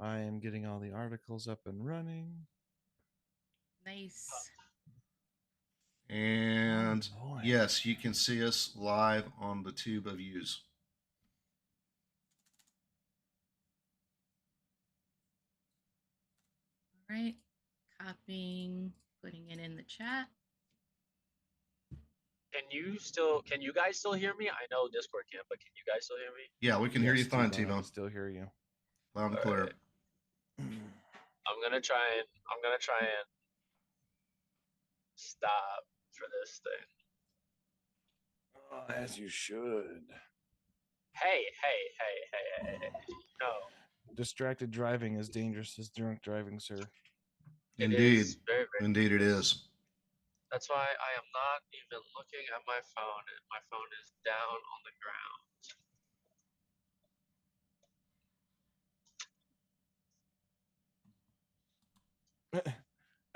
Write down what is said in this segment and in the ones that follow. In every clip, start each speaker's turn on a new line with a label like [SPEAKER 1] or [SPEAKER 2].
[SPEAKER 1] I am getting all the articles up and running.
[SPEAKER 2] Nice.
[SPEAKER 3] And
[SPEAKER 1] Oh, boy.
[SPEAKER 3] yes, you can see us live on the tube of views.
[SPEAKER 2] All right. Copying, putting it in the chat.
[SPEAKER 4] Can you guys still hear me? I know Discord can't, but can you guys still hear me?
[SPEAKER 3] Yeah, we can hear you fine,
[SPEAKER 1] I
[SPEAKER 3] T-Bone.
[SPEAKER 1] can still hear you.
[SPEAKER 3] Loud and clear.
[SPEAKER 4] I'm gonna try and stop for this thing.
[SPEAKER 1] As you should.
[SPEAKER 4] Hey. No.
[SPEAKER 1] Distracted driving is dangerous as drunk driving, sir.
[SPEAKER 4] It
[SPEAKER 3] Indeed.
[SPEAKER 4] is very, very.
[SPEAKER 3] Indeed, it is.
[SPEAKER 4] That's why I am not even looking at my phone. My phone is down on the ground.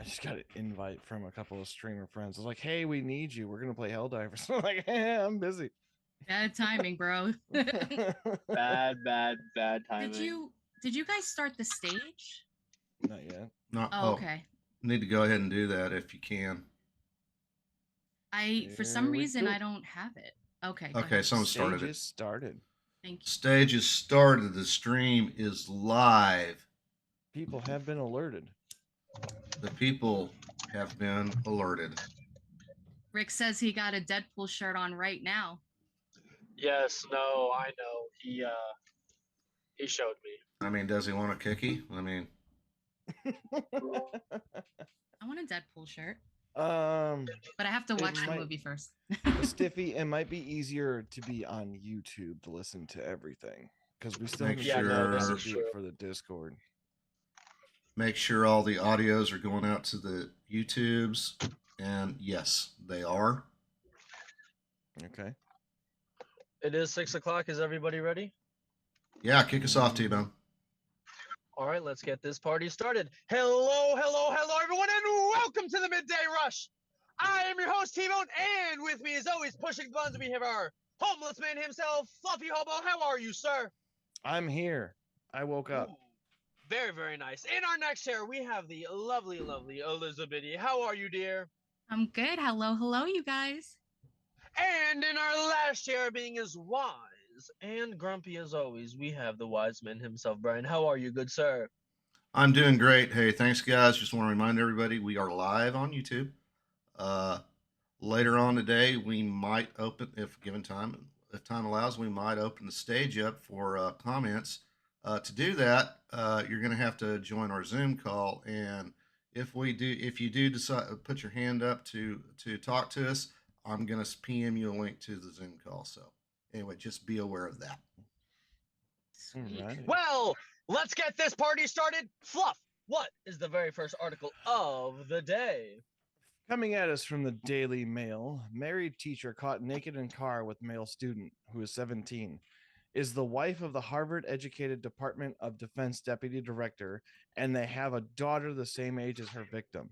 [SPEAKER 1] I just got an invite from a couple of streamer friends. I was like, "Hey, we need you. We're gonna play Helldivers." I'm like, "Hey, I'm busy."
[SPEAKER 2] Bad timing, bro.
[SPEAKER 5] Bad timing.
[SPEAKER 2] Did you guys start the stage?
[SPEAKER 1] Not yet.
[SPEAKER 2] Oh, okay.
[SPEAKER 3] Need to go ahead and do that if you can.
[SPEAKER 2] For some reason I don't have it. Okay.
[SPEAKER 3] Okay, someone started
[SPEAKER 1] Stage
[SPEAKER 3] it.
[SPEAKER 1] is started.
[SPEAKER 2] Thank you.
[SPEAKER 3] Stage is started. The stream is live.
[SPEAKER 1] People have been alerted.
[SPEAKER 3] The people have been alerted.
[SPEAKER 2] Rick says he got a Deadpool shirt on right now.
[SPEAKER 4] Yes, no, I know. He showed me.
[SPEAKER 3] I mean, does he want a cookie? I mean,
[SPEAKER 2] I want a Deadpool shirt. But I have to watch the movie first.
[SPEAKER 1] Stiffy, it might be easier to be on YouTube to listen to everything because we still
[SPEAKER 3] Make
[SPEAKER 1] need
[SPEAKER 3] sure-
[SPEAKER 1] to do it for the Discord.
[SPEAKER 3] make sure all the audios are going out to the YouTubes. And yes, they are.
[SPEAKER 1] Okay.
[SPEAKER 4] It is 6 o'clock. Is everybody ready?
[SPEAKER 3] Yeah, kick us off, T-Bone.
[SPEAKER 4] All right, let's get this party started. Hello, everyone, and welcome to the Midday Rush. I am your host, T-Bone, and with me, as always, pushing buttons, we have our homeless man himself, Fluffy Hobo. How are you, sir?
[SPEAKER 1] I'm here. I woke up.
[SPEAKER 4] Ooh, very, very nice. In our next chair, we have the lovely Elizabeth. How are you, dear?
[SPEAKER 2] I'm good. Hello, you guys.
[SPEAKER 4] And in our last chair, being as wise and grumpy as always, we have the wise man himself, Brian. How are you, good sir?
[SPEAKER 3] I'm doing great. Hey, thanks, guys. Just want to remind everybody we are live on YouTube. Later on today, we might open, if given time, if time allows, we might open the stage up for comments. To do that, you're going to have to join our Zoom call, and if you do decide put your hand up to talk to us, I'm going to PM you a link to the Zoom call. So anyway, just be aware of that.
[SPEAKER 2] Sweet.
[SPEAKER 1] Alrighty.
[SPEAKER 4] Well, let's get this party started. Fluff, what is the very first article of the day?
[SPEAKER 1] Coming at us from the Daily Mail, married teacher caught naked in car with male student who is 17. Is the wife of the Harvard-educated Department of Defense deputy director, and they have a daughter the same age as her victim.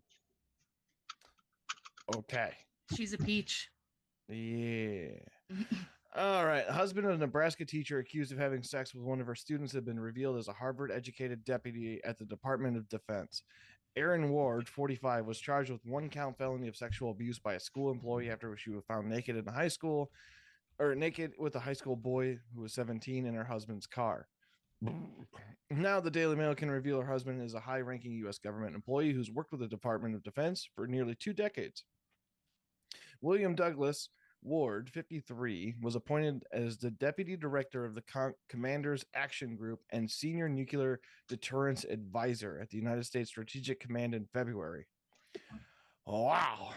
[SPEAKER 1] Okay.
[SPEAKER 2] She's a peach.
[SPEAKER 1] Yeah. All right. Husband of a Nebraska teacher accused of having sex with one of her students had been revealed as a Harvard-educated deputy at the Department of Defense. Aaron Ward, 45, was charged with one-count felony of sexual abuse by a school employee after she was found naked in the high school, or naked with a high school boy who was 17 in her husband's car. Now the Daily Mail can reveal her husband is a high-ranking U.S. government employee who's worked with the Department of Defense for nearly 2 decades. William Douglas Ward, 53, was appointed as the deputy director of the Commander's Action Group and senior nuclear deterrence advisor at the United States Strategic Command in February. Oh, wow.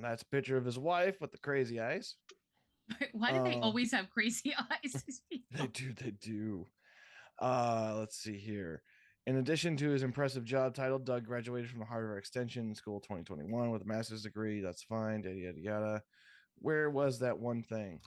[SPEAKER 1] That's a picture of his wife with the crazy eyes.
[SPEAKER 2] Why do they always have crazy eyes?
[SPEAKER 1] They do. Let's see here. In addition to his impressive job title, Doug graduated from the Harvard Extension School 2021 with a master's degree. That's fine. Yada, yada, yada. Where was that one thing?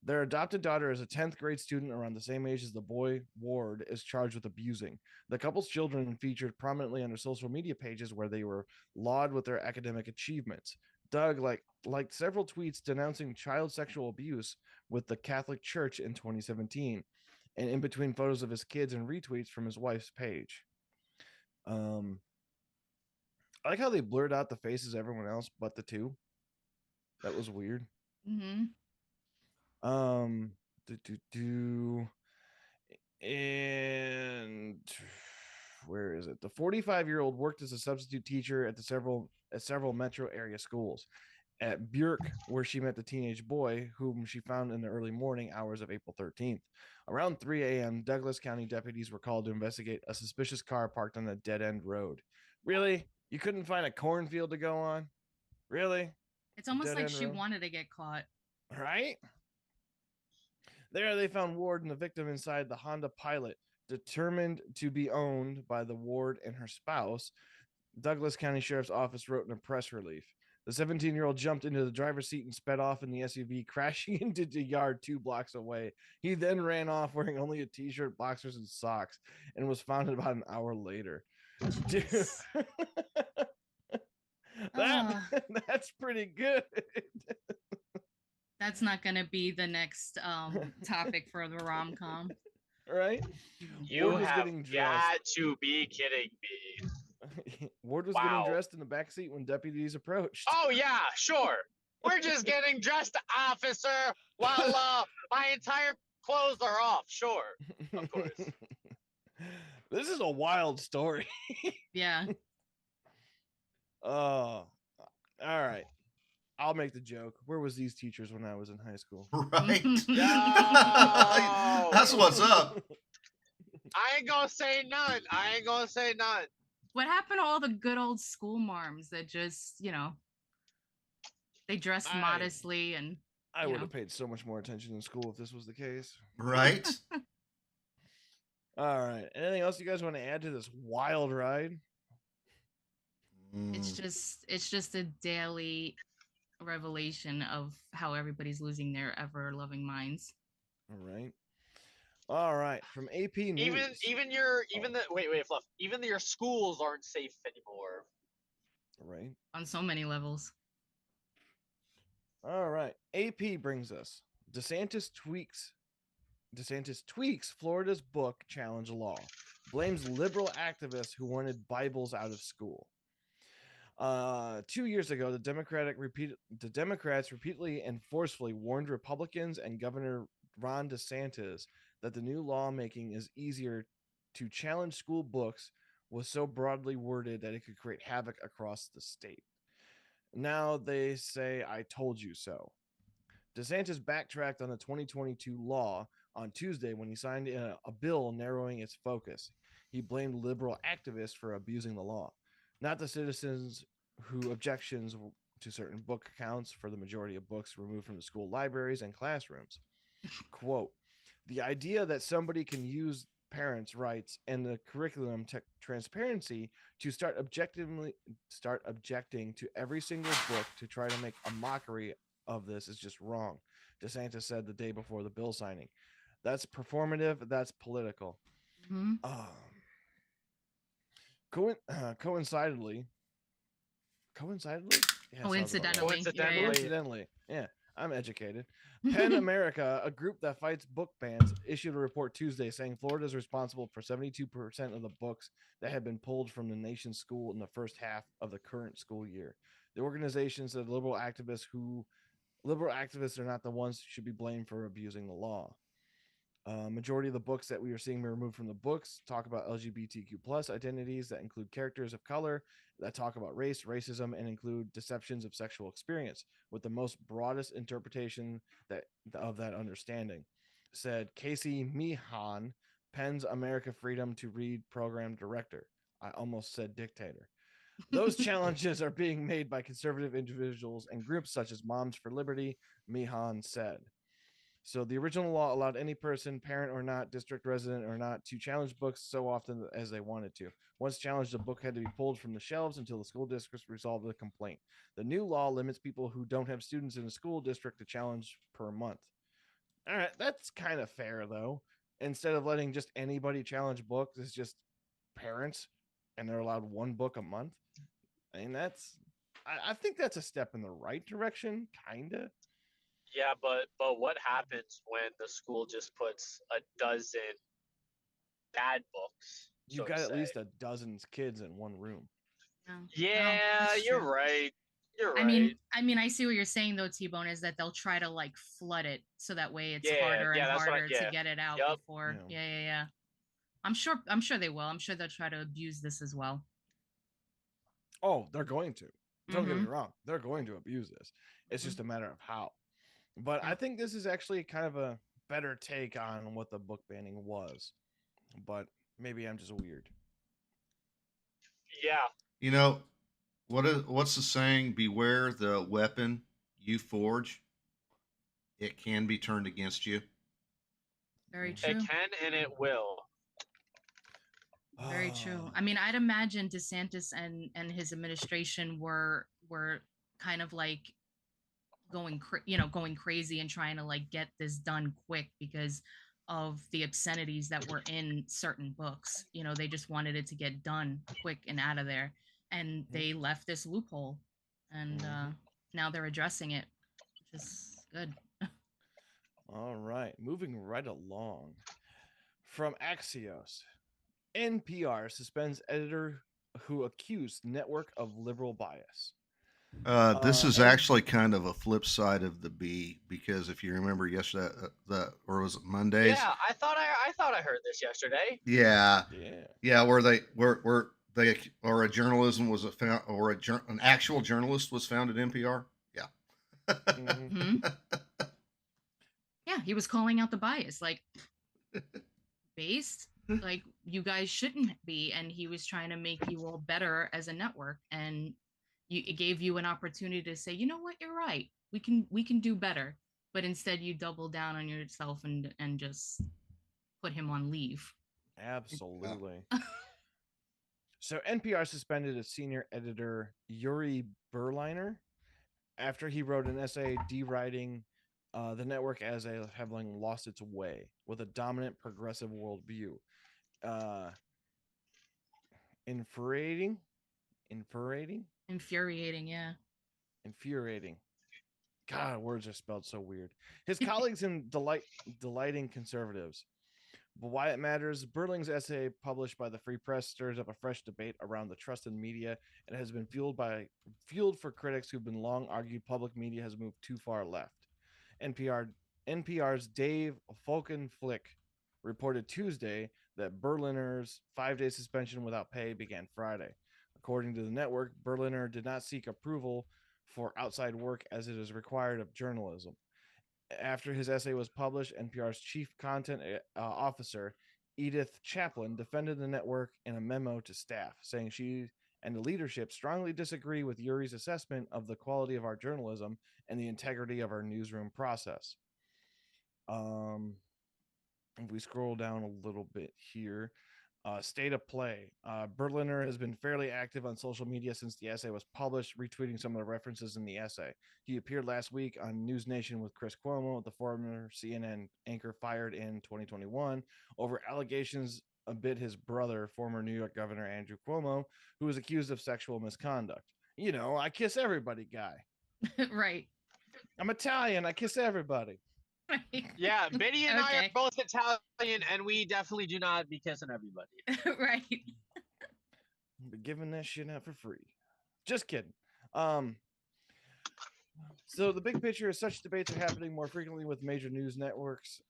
[SPEAKER 1] Their adopted daughter is a 10th grade student around the same age as the boy Ward is charged with abusing. The couple's children featured prominently on their social media pages where they were lauded with their academic achievements. Doug liked several tweets denouncing child sexual abuse with the Catholic Church in 2017. and in between photos of his kids and retweets from his wife's page. I like how they blurred out the faces of everyone else but the two. That was weird.
[SPEAKER 2] Mm-hmm.
[SPEAKER 1] And where is it? The 45-year-old worked as a substitute teacher at several metro area schools. At Burke, where she met the teenage boy, whom she found in the early morning hours of April 13th. Around 3 a.m., Douglas County deputies were called to investigate a suspicious car parked on a dead-end road. Really? You couldn't find a cornfield to go on? Really?
[SPEAKER 2] It's almost like she wanted to get caught.
[SPEAKER 1] Right? There they found Ward and the victim inside the Honda Pilot, determined to be owned by the Ward and her spouse. Douglas County Sheriff's Office wrote in a press release. The 17-year-old jumped into the driver's seat and sped off in the SUV, crashing into the yard 2 blocks away. He then ran off wearing only a t-shirt, boxers, and socks, and was found about an hour later. Dude, that's pretty good.
[SPEAKER 2] That's not going to be the next topic for the rom-com.
[SPEAKER 1] Right?
[SPEAKER 4] You have got to be kidding me.
[SPEAKER 1] Ward was getting dressed in the back seat when deputies approached.
[SPEAKER 4] Oh, yeah, sure. We're just getting dressed, officer, while my entire clothes are off. Sure. Of course.
[SPEAKER 1] This is a wild story.
[SPEAKER 2] Yeah.
[SPEAKER 1] All right. I'll make the joke. Where was these teachers when I was in high school?
[SPEAKER 3] Right.
[SPEAKER 4] No.
[SPEAKER 3] That's what's up.
[SPEAKER 4] I ain't gonna say none.
[SPEAKER 2] What happened to all the good old school moms that just, they dressed modestly and
[SPEAKER 1] I would have paid so much more attention in school if this was the case.
[SPEAKER 3] Right.
[SPEAKER 1] All right. Anything else you guys want to add to this wild ride?
[SPEAKER 2] It's just a daily revelation of how everybody's losing their ever loving minds.
[SPEAKER 1] All right. From AP News.
[SPEAKER 4] Fluff. Even your schools aren't safe anymore.
[SPEAKER 1] Right.
[SPEAKER 2] On so many levels.
[SPEAKER 1] All right. AP brings us DeSantis tweaks Florida's book challenge law, blames liberal activists who wanted Bibles out of school. 2 years ago, the Democrats repeatedly and forcefully warned Republicans and Governor Ron DeSantis that the new lawmaking is easier to challenge school books was so broadly worded that it could create havoc across the state. Now they say, I told you so. DeSantis backtracked on the 2022 law on Tuesday when he signed a bill narrowing its focus. He blamed liberal activists for abusing the law, not the citizens who objections to certain book accounts for the majority of books removed from the school libraries and classrooms. Quote, the idea that somebody can use parents' rights and the curriculum transparency to start objecting to every single book to try to make a mockery of this is just wrong, DeSantis said the day before the bill signing. That's performative. That's political.
[SPEAKER 2] Mm-hmm.
[SPEAKER 1] Coincidentally. Yeah, coincidentally. Yeah, I'm educated. PEN America, a group that fights book bans, issued a report Tuesday saying Florida is responsible for 72% of the books that have been pulled from the nation's school in the first half of the current school year. The organization said liberal activists are not the ones who should be blamed for abusing the law. Majority of the books that we are seeing removed from the books talk about LGBTQ plus identities that include characters of color that talk about race, racism, and include deceptions of sexual experience, with the most broadest interpretation of that understanding, said Casey Meehan, PEN's America Freedom to Read program director. I almost said dictator. Those challenges are being made by conservative individuals and groups such as Moms for Liberty, Meehan said. So the original law allowed any person, parent or not, district resident or not, to challenge books so often as they wanted to. Once challenged, a book had to be pulled from the shelves until the school district resolved the complaint. The new law limits people who don't have students in a school district to challenge per month. All right, that's kind of fair, though. Instead of letting just anybody challenge books, it's just parents, and they're allowed one book a month. I mean, I think that's a step in the right direction, kind of.
[SPEAKER 4] Yeah, but what happens when the school just puts a dozen bad books,
[SPEAKER 1] You've
[SPEAKER 4] so to
[SPEAKER 1] got at
[SPEAKER 4] say?
[SPEAKER 1] least a dozen kids in one room.
[SPEAKER 2] No, no,
[SPEAKER 4] Yeah,
[SPEAKER 2] that's
[SPEAKER 4] you're
[SPEAKER 2] true.
[SPEAKER 4] right. You're
[SPEAKER 2] I
[SPEAKER 4] right.
[SPEAKER 2] mean, I see what you're saying though, T-Bone, is that they'll try to like flood it so that way it's
[SPEAKER 4] Yeah,
[SPEAKER 2] harder and
[SPEAKER 4] yeah, that's what I
[SPEAKER 2] harder to
[SPEAKER 4] yeah.
[SPEAKER 2] get it out
[SPEAKER 4] Yep.
[SPEAKER 2] before.
[SPEAKER 1] Yeah.
[SPEAKER 2] Yeah. I'm sure they will. I'm sure they'll try to abuse this as well.
[SPEAKER 1] Oh, they're going to. Don't get me
[SPEAKER 2] Mhm.
[SPEAKER 1] wrong. They're going to abuse this. It's just a matter of how. But I
[SPEAKER 2] Yeah.
[SPEAKER 1] think this is actually kind of a better take on what the book banning was. But maybe I'm just weird.
[SPEAKER 4] Yeah.
[SPEAKER 3] You know, what's the saying? Beware the weapon you forge. It can be turned against you.
[SPEAKER 2] Very
[SPEAKER 4] It
[SPEAKER 2] true.
[SPEAKER 4] can and it will.
[SPEAKER 2] Very true. I mean, I'd imagine DeSantis and his administration were kind of like going going crazy and trying to like get this done quick because of the obscenities that were in certain books. They just wanted it to get done quick and out of there, and they left this loophole, and now they're addressing it, which is good.
[SPEAKER 1] All right, moving right along. From Axios, NPR suspends editor who accused network of liberal bias.
[SPEAKER 3] This is actually kind of a flip side of the B, because if you remember yesterday, or was it Mondays?
[SPEAKER 4] Yeah, I thought I heard this yesterday.
[SPEAKER 3] Yeah, where they or a journalism was an actual journalist was found at NPR. Yeah.
[SPEAKER 2] Mm-hmm. Yeah, he was calling out the bias, like based, like you guys shouldn't be, and he was trying to make you all better as a network, and it gave you an opportunity to say, you know what, you're right, we can do better, but instead you double down on yourself and just put him on leave.
[SPEAKER 1] Absolutely. So NPR suspended a senior editor, Yuri Berliner, after he wrote an essay deriding the network as having lost its way with a dominant progressive worldview. Infuriating.
[SPEAKER 2] Yeah.
[SPEAKER 1] Infuriating. God, words are spelled so weird. His colleagues in delighting conservatives. But why it matters, Berling's essay published by the Free Press stirs up a fresh debate around the trust in media and has been fueled for critics who've been long argued public media has moved too far left. NPR's Dave Folkenflik reported Tuesday that Berliner's 5-day suspension without pay began Friday. According to the network, Berliner did not seek approval for outside work as it is required of journalism. After his essay was published, NPR's chief content officer, Edith Chaplin, defended the network in a memo to staff, saying she and the leadership strongly disagree with Yuri's assessment of the quality of our journalism and the integrity of our newsroom process. If we scroll down a little bit here, state of play. Berliner has been fairly active on social media since the essay was published, retweeting some of the references in the essay. He appeared last week on News Nation with Chris Cuomo, the former CNN anchor fired in 2021 over allegations amid his brother, former New York Governor Andrew Cuomo, who was accused of sexual misconduct. I kiss everybody guy.
[SPEAKER 2] Right.
[SPEAKER 1] I'm Italian. I kiss everybody.
[SPEAKER 4] Yeah, Biddy and I are both Italian, and we definitely do not be kissing everybody.
[SPEAKER 2] Right.
[SPEAKER 1] Be giving that shit out for free. Just kidding. So the big picture is such debates are happening more frequently with major news networks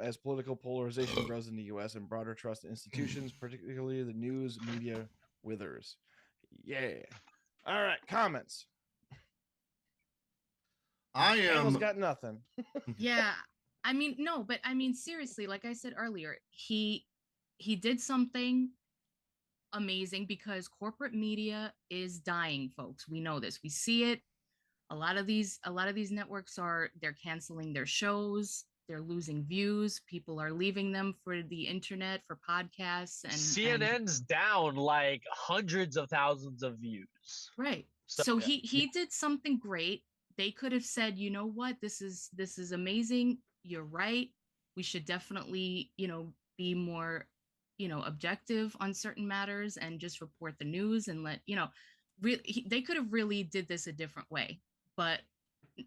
[SPEAKER 1] as political polarization grows in the U.S. and broader trust in institutions, particularly the news media, withers. Yeah. All right, comments.
[SPEAKER 3] I
[SPEAKER 1] almost got nothing.
[SPEAKER 2] Yeah. I mean, no, but I mean, seriously, like I said earlier, he did something amazing because corporate media is dying, folks. We know this. We see it. A lot of these networks they're canceling their shows. They're losing views. People are leaving them for the internet, for podcasts, and
[SPEAKER 4] CNN's down like hundreds of thousands of views.
[SPEAKER 2] Right. So he did something great. They could have said, you know what, this is amazing. You're right. We should definitely, be more, objective on certain matters and just report the news and let, they could have really did this a different way. But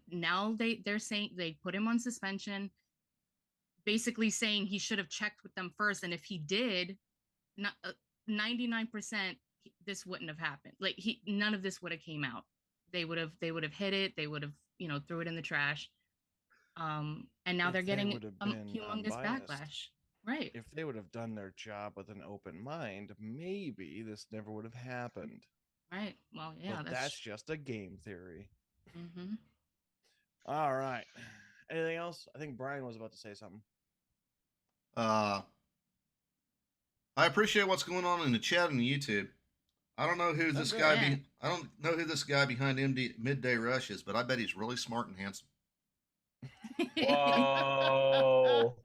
[SPEAKER 2] now they're saying they put him on suspension, basically saying he should have checked with them first, and if he did, not 99% this wouldn't have happened. Like none of this would have came out. They would have hit it. They would have threw it in the trash. And now they're getting a humongous backlash. Right.
[SPEAKER 1] If they would have done their job with an open mind, maybe this never would have happened.
[SPEAKER 2] Right. Well, yeah,
[SPEAKER 1] but that's just a game theory.
[SPEAKER 2] Mm-hmm.
[SPEAKER 1] All right. Anything else? I think Brian was about to say something.
[SPEAKER 3] I appreciate what's going on in the chat and the YouTube. I don't know who this guy I don't know who this guy behind Midday Rush is, but I bet he's really smart and handsome.
[SPEAKER 4] Whoa.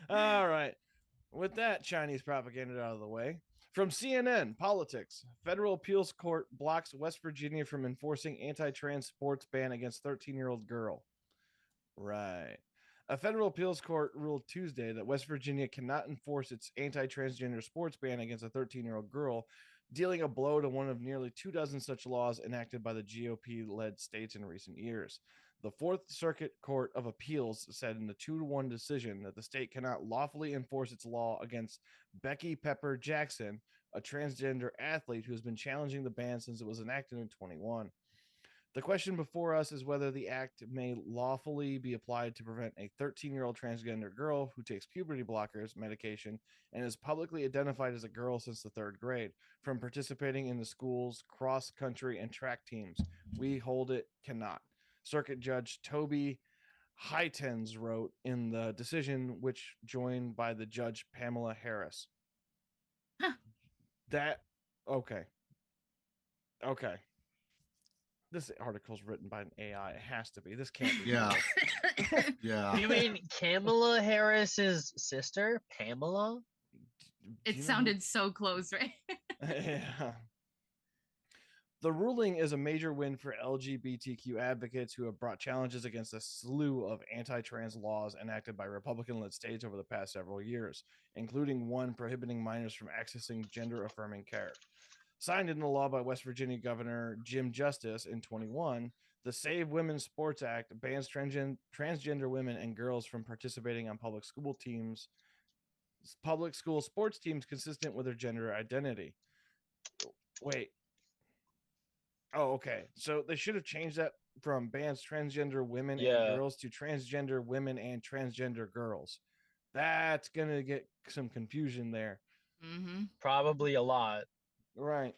[SPEAKER 1] All right. With that Chinese propaganda out of the way, from CNN, politics. Federal appeals court blocks West Virginia from enforcing anti-trans sports ban against 13-year-old girl. Right. A federal appeals court ruled Tuesday that West Virginia cannot enforce its anti-transgender sports ban against a 13-year-old girl, dealing a blow to one of nearly 24 such laws enacted by the GOP-led states in recent years. The Fourth Circuit Court of Appeals said in the 2-1 decision that the state cannot lawfully enforce its law against Becky Pepper Jackson, a transgender athlete who has been challenging the ban since it was enacted in 2021. The question before us is whether the act may lawfully be applied to prevent a 13-year-old transgender girl who takes puberty blockers medication and is publicly identified as a girl since the 3rd grade from participating in the school's cross-country and track teams. We hold it cannot. Circuit Judge Toby Hytens wrote in the decision, which joined by the Judge Pamela Harris.
[SPEAKER 2] Huh.
[SPEAKER 1] Okay. This article's written by an AI. It has to be. This can't be.
[SPEAKER 3] Yeah. Yeah.
[SPEAKER 4] You mean Kamala Harris's sister, Pamela?
[SPEAKER 2] It sounded so close, right?
[SPEAKER 1] Yeah. The ruling is a major win for LGBTQ advocates who have brought challenges against a slew of anti-trans laws enacted by Republican-led states over the past several years, including one prohibiting minors from accessing gender-affirming care. Signed into law by West Virginia Governor Jim Justice in 2021, the Save Women's Sports Act bans transgender women and girls from participating on public school sports teams consistent with their gender identity. Wait. Oh, okay. So they should have changed that from bans transgender women and girls to transgender women and transgender girls. That's going to get some confusion there.
[SPEAKER 2] Mm-hmm.
[SPEAKER 4] Probably a lot.
[SPEAKER 1] Right.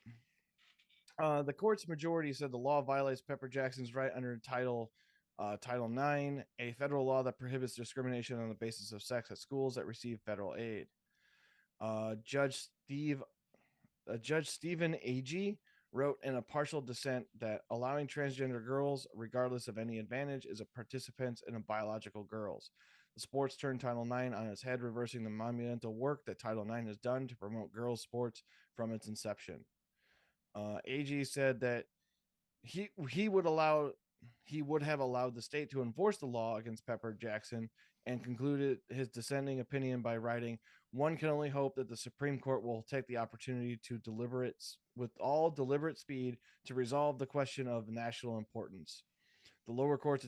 [SPEAKER 1] The court's majority said the law violates Pepper Jackson's right under Title IX, a federal law that prohibits discrimination on the basis of sex at schools that receive federal aid. Judge Stephen Agee wrote in a partial dissent that allowing transgender girls, regardless of any advantage, is a participant in a biological girls. The sports turned Title IX on its head, reversing the monumental work that Title IX has done to promote girls' sports from its inception. Agee said that he would have allowed the state to enforce the law against Pepper Jackson, and concluded his dissenting opinion by writing, "One can only hope that the Supreme Court will take the opportunity to with all deliberate speed to resolve the question of national importance." The lower courts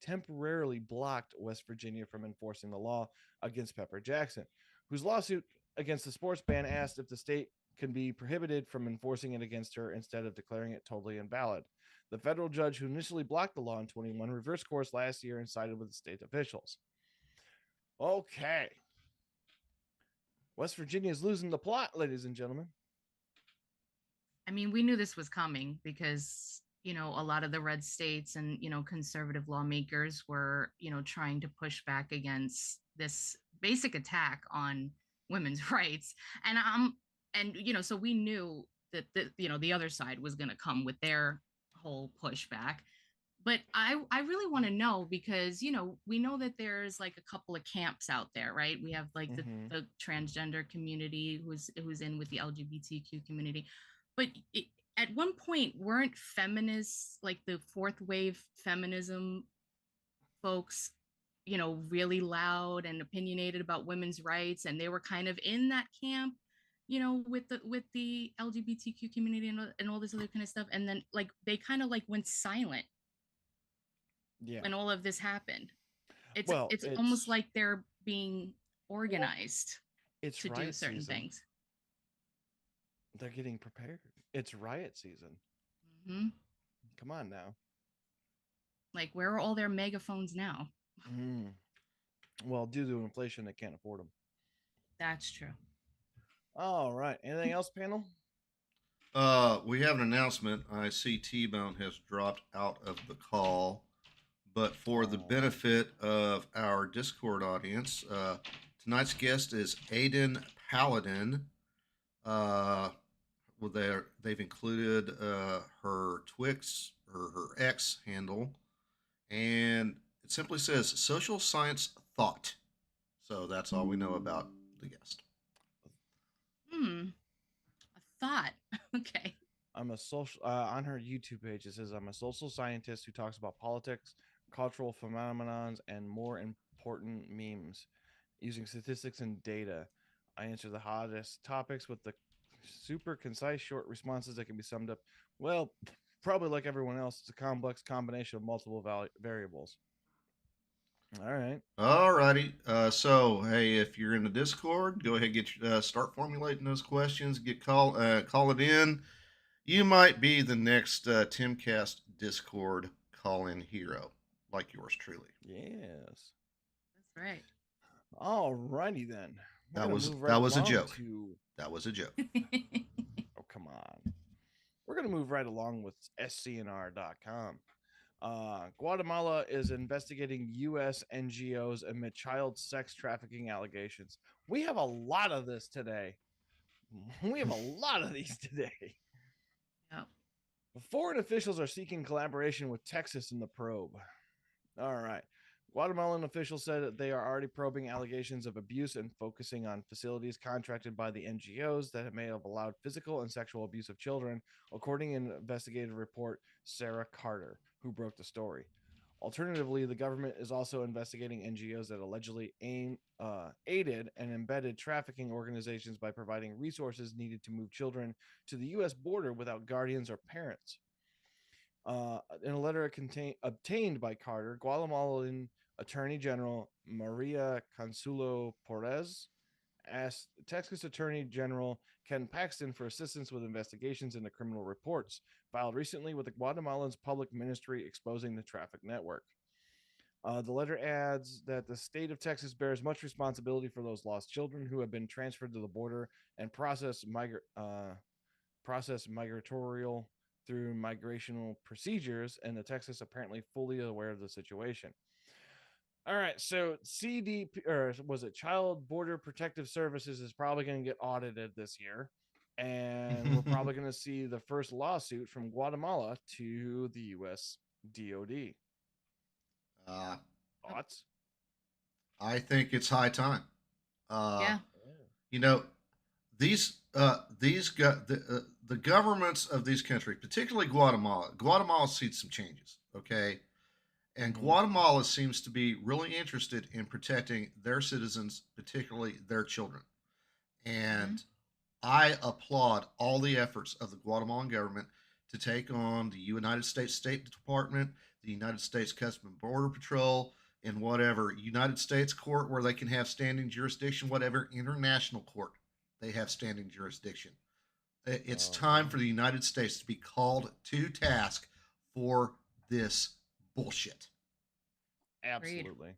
[SPEAKER 1] temporarily blocked West Virginia from enforcing the law against Pepper Jackson, whose lawsuit against the sports ban asked if the state can be prohibited from enforcing it against her instead of declaring it totally invalid. The federal judge who initially blocked the law in 2021 reversed course last year and sided with the state officials. Okay. West Virginia is losing the plot, ladies and gentlemen.
[SPEAKER 2] I mean, we knew this was coming because, a lot of the red states and, conservative lawmakers were, trying to push back against this basic attack on women's rights. So we knew that the other side was going to come with their whole pushback. But I really want to know, because we know that there's like a couple of camps out there, right? We have like the transgender community who's in with the LGBTQ community, but at one point weren't feminists, like the fourth wave feminism folks, really loud and opinionated about women's rights, and they were kind of in that camp, with the LGBTQ community and all this other kind of stuff, and then like they kind of like went silent when all of this happened. It's almost like they're being organized to do certain things.
[SPEAKER 1] They're getting prepared. It's riot season.
[SPEAKER 2] Mm-hmm.
[SPEAKER 1] Come on now.
[SPEAKER 2] Like, where are all their megaphones now?
[SPEAKER 1] Well, due to inflation, they can't afford them.
[SPEAKER 2] That's true.
[SPEAKER 1] All right. Anything else, panel?
[SPEAKER 3] We have an announcement. I see T-Bone has dropped out of the call, but for the benefit of our Discord audience, tonight's guest is Aiden Paladin. They've included her Twix or her X handle, and it simply says social science thought. So that's all we know about the guest.
[SPEAKER 2] A thought. Okay.
[SPEAKER 1] I'm a social on her YouTube page. It says I'm a social scientist who talks about politics, cultural phenomenons, and more important memes using statistics and data. I answer the hottest topics with the super concise, short responses that can be summed up. Well, probably like everyone else, it's a complex combination of multiple variables. All right.
[SPEAKER 3] All righty. So, hey, if you're in the Discord, go ahead and start formulating those questions. Call it in. You might be the next Timcast Discord call-in hero, like yours truly.
[SPEAKER 1] Yes.
[SPEAKER 2] That's right.
[SPEAKER 1] All righty then.
[SPEAKER 3] That was a joke. That was a joke.
[SPEAKER 1] Oh, come on. We're going to move right along with SCNR.com. Guatemala is investigating U.S. NGOs amid child sex trafficking allegations. We have a lot of this today. We have a lot of these today.
[SPEAKER 2] Yeah.
[SPEAKER 1] Foreign officials are seeking collaboration with Texas in the probe. All right. Guatemalan officials said that they are already probing allegations of abuse and focusing on facilities contracted by the NGOs that may have allowed physical and sexual abuse of children, according to an investigative report Sarah Carter, who broke the story. Alternatively, the government is also investigating NGOs that allegedly aided and embedded trafficking organizations by providing resources needed to move children to the U.S. border without guardians or parents. In a letter obtained by Carter, Guatemalan Attorney General Maria Consuelo Perez asked Texas Attorney General Ken Paxton for assistance with investigations into criminal reports filed recently with the Guatemalan's public ministry exposing the traffic network. The letter adds that the state of Texas bears much responsibility for those lost children who have been transferred to the border and process migratorial through migrational procedures, and the Texas apparently fully aware of the situation. All right, so CDP, or was it Child Border Protective Services, is probably going to get audited this year, and we're probably going to see the first lawsuit from Guatemala to the U.S. DOD. Thoughts?
[SPEAKER 3] I think it's high time.
[SPEAKER 2] Yeah.
[SPEAKER 3] You know, the governments of these countries, particularly Guatemala sees some changes. Okay. And Guatemala seems to be really interested in protecting their citizens, particularly their children. And I applaud all the efforts of the Guatemalan government to take on the United States State Department, the United States Customs and Border Patrol, and whatever United States court where they can have standing jurisdiction, whatever international court they have standing jurisdiction. It's time for the United States to be called to task for this bullshit.
[SPEAKER 1] Absolutely.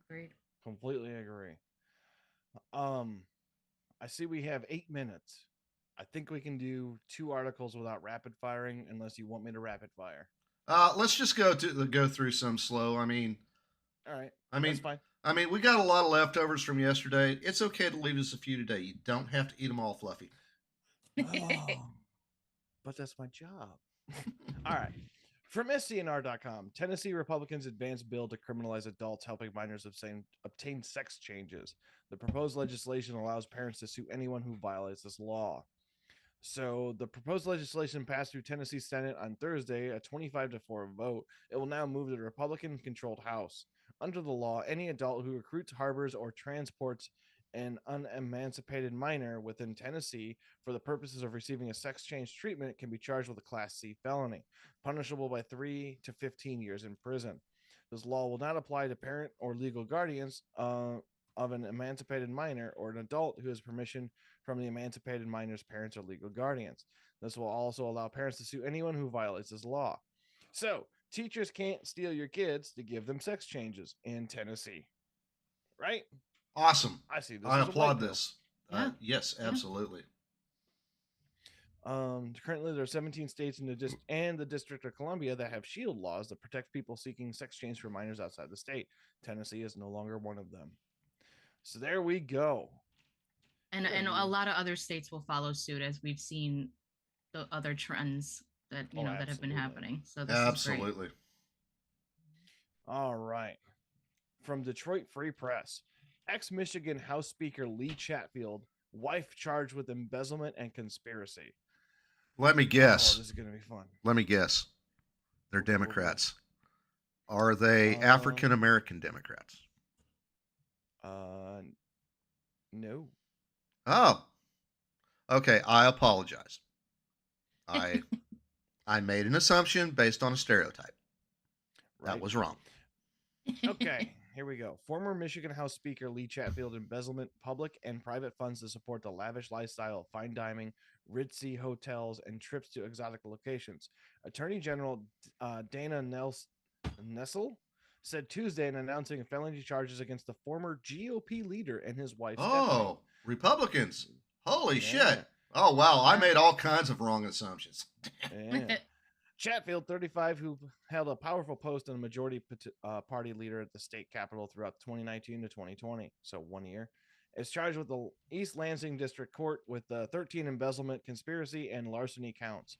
[SPEAKER 2] Agreed.
[SPEAKER 1] Completely agree. I see we have 8 minutes. I think we can do 2 articles without rapid firing, unless you want me to rapid fire.
[SPEAKER 3] Let's just go through some slow. I mean,
[SPEAKER 1] all right.
[SPEAKER 3] That's
[SPEAKER 1] fine.
[SPEAKER 3] I mean, we got a lot of leftovers from yesterday. It's okay to leave us a few today. You don't have to eat them all, Fluffy.
[SPEAKER 1] But that's my job. All right. From SCNR.com, Tennessee Republicans advance bill to criminalize adults helping minors obtain sex changes. The proposed legislation allows parents to sue anyone who violates this law. So the proposed legislation passed through Tennessee Senate on Thursday, a 25-4 vote. It will now move to the Republican-controlled House. Under the law, any adult who recruits, harbors, or transports an unemancipated minor within Tennessee for the purposes of receiving a sex change treatment can be charged with a Class C felony, punishable by 3 to 15 years in prison. This law will not apply to parent or legal guardians of an emancipated minor or an adult who has permission from the emancipated minor's parents or legal guardians. This will also allow parents to sue anyone who violates this law. So, teachers can't steal your kids to give them sex changes in Tennessee. Right?
[SPEAKER 3] Awesome.
[SPEAKER 1] I see this.
[SPEAKER 3] I
[SPEAKER 1] as a
[SPEAKER 3] applaud
[SPEAKER 1] white bill.
[SPEAKER 3] this.
[SPEAKER 2] Yeah.
[SPEAKER 3] Yes, absolutely.
[SPEAKER 1] Currently, there are 17 states in the District of Columbia that have shield laws that protect people seeking sex change for minors outside the state. Tennessee is no longer one of them. So there we go.
[SPEAKER 2] And a lot of other states will follow suit, as we've seen the other trends that that have been happening. So this is great.
[SPEAKER 1] All right. From Detroit Free Press, ex-Michigan House Speaker Lee Chatfield, wife charged with embezzlement and conspiracy.
[SPEAKER 3] Let me guess.
[SPEAKER 1] Oh, this is going to be fun.
[SPEAKER 3] Let me guess. They're Democrats. Are they African American Democrats?
[SPEAKER 1] No.
[SPEAKER 3] Oh. Okay, I apologize. I made an assumption based on a stereotype. Right. That was wrong.
[SPEAKER 1] Okay, here we go. Former Michigan House Speaker Lee Chatfield embezzlement public and private funds to support the lavish lifestyle of fine dining, ritzy hotels, and trips to exotic locations. Attorney General Dana Nessel said Tuesday in announcing felony charges against the former GOP leader and his wife. Stephanie.
[SPEAKER 3] Republicans. Holy shit. Oh, wow. I made all kinds of wrong assumptions.
[SPEAKER 1] Chatfield, 35, who held a powerful post and a majority party leader at the state capitol throughout 2019 to 2020, so 1 year, is charged with the East Lansing District Court with 13 embezzlement, conspiracy, and larceny counts.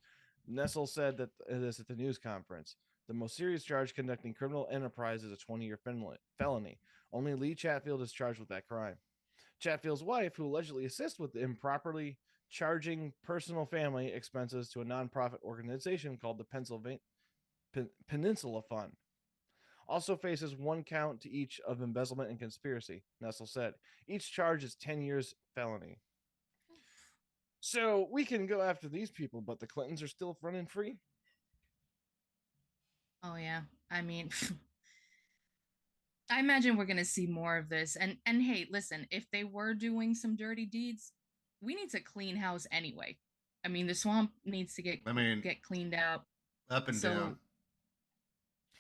[SPEAKER 1] Nessel said that this at the news conference. The most serious charge, conducting criminal enterprise, is a 20-year felony. Only Lee Chatfield is charged with that crime. Chatfield's wife, who allegedly assists with improperly charging personal family expenses to a nonprofit organization called the Peninsula Fund, also faces 1 count to each of embezzlement and conspiracy. Nessel said each charge is 10 years felony. So we can go after these people, but the Clintons are still running free.
[SPEAKER 2] Oh yeah, I mean, I imagine we're gonna see more of this. And hey, listen, if they were doing some dirty deeds, we need to clean house anyway. I mean, the swamp needs to get cleaned out.
[SPEAKER 3] Up and down.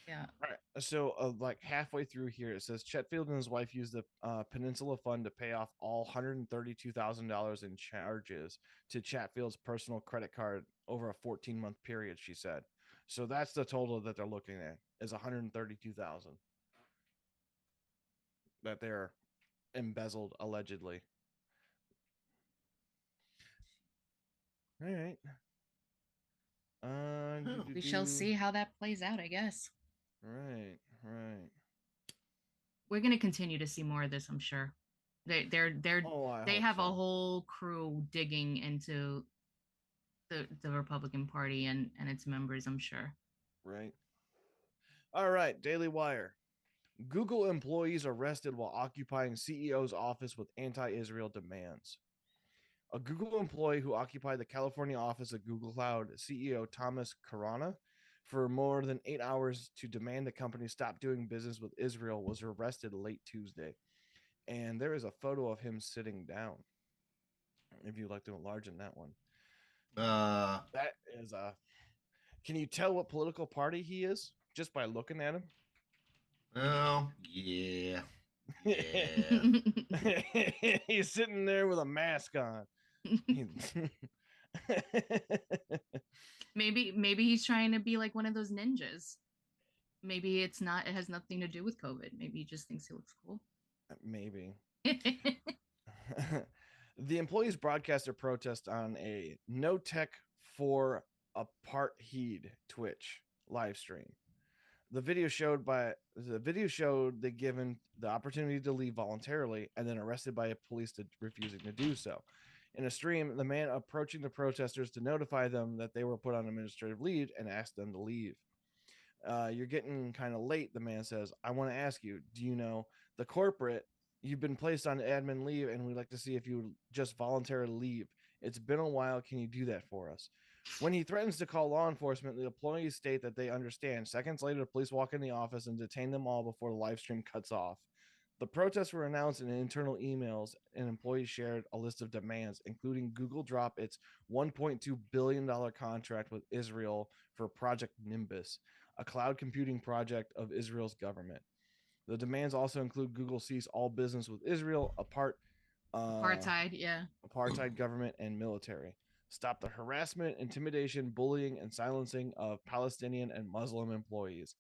[SPEAKER 2] Yeah.
[SPEAKER 1] All right. So, like halfway through here, it says Chatfield and his wife used the Peninsula Fund to pay off all $132,000 in charges to Chatfield's personal credit card over a 14-month period, she said. So that's the total that they're looking at, is $132,000 that they're embezzled allegedly. All right.
[SPEAKER 2] We shall see how that plays out, I guess.
[SPEAKER 1] Right.
[SPEAKER 2] We're gonna continue to see more of this, I'm sure. They have a whole crew digging into the Republican Party and its members, I'm sure.
[SPEAKER 1] Right. All right, Daily Wire. Google employees arrested while occupying CEO's office with anti-Israel demands. A Google employee who occupied the California office of Google Cloud CEO Thomas Karana for more than 8 hours to demand the company stop doing business with Israel was arrested late Tuesday. And there is a photo of him sitting down. If you'd like to enlarge in that one. That is a... Can you tell what political party he is just by looking at him?
[SPEAKER 3] Oh, yeah.
[SPEAKER 1] He's sitting there with a mask on.
[SPEAKER 2] Maybe he's trying to be like one of those ninjas. Maybe it has nothing to do with COVID. Maybe he just thinks he looks cool.
[SPEAKER 1] Maybe. The employees broadcast their protest on a No Tech for Apartheid Twitch live stream. The video showed they given the opportunity to leave voluntarily and then arrested by police to refusing to do so. In a stream, the man approaching the protesters to notify them that they were put on administrative leave and asked them to leave. You're getting kind of late, the man says. I want to ask you, do you know the corporate You've been placed on admin leave, and we'd like to see if you would just voluntarily leave. It's been a while. Can you do that for us? When he threatens to call law enforcement, the employees state that they understand. Seconds later, the police walk in the office and detain them all before the live stream cuts off. The protests were announced in internal emails, and employees shared a list of demands, including Google drop its $1.2 billion contract with Israel for Project Nimbus, a cloud computing project of Israel's government. The demands also include Google cease all business with Israel,
[SPEAKER 2] Apartheid, yeah.
[SPEAKER 1] apartheid government and military. Stop the harassment, intimidation, bullying, and silencing of Palestinian and Muslim employees,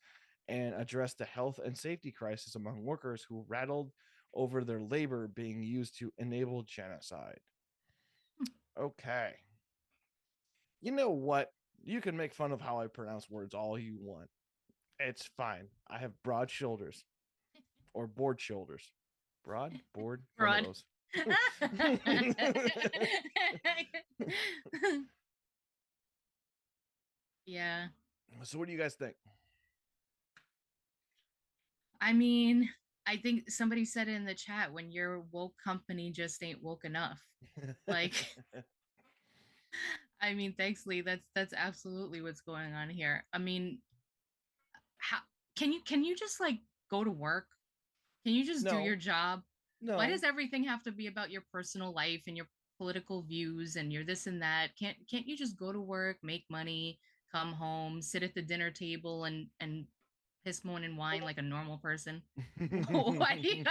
[SPEAKER 1] and address the health and safety crisis among workers who rattled over their labor being used to enable genocide. Okay. You know what? You can make fun of how I pronounce words all you want. It's fine. I have broad shoulders. Or board shoulders. Broad? Board?
[SPEAKER 2] Broad. Yeah.
[SPEAKER 1] So what do you guys think?
[SPEAKER 2] I mean, I think somebody said in the chat, when your woke company just ain't woke enough. Like, I mean, thanks, Lee. That's absolutely what's going on here. I mean, how can you just like go to work? Can you just do your job?
[SPEAKER 1] No.
[SPEAKER 2] Why does everything have to be about your personal life and your political views and your this and that? Can't you just go to work, make money, come home, sit at the dinner table and piss, moan, and whine like a normal person? Why do you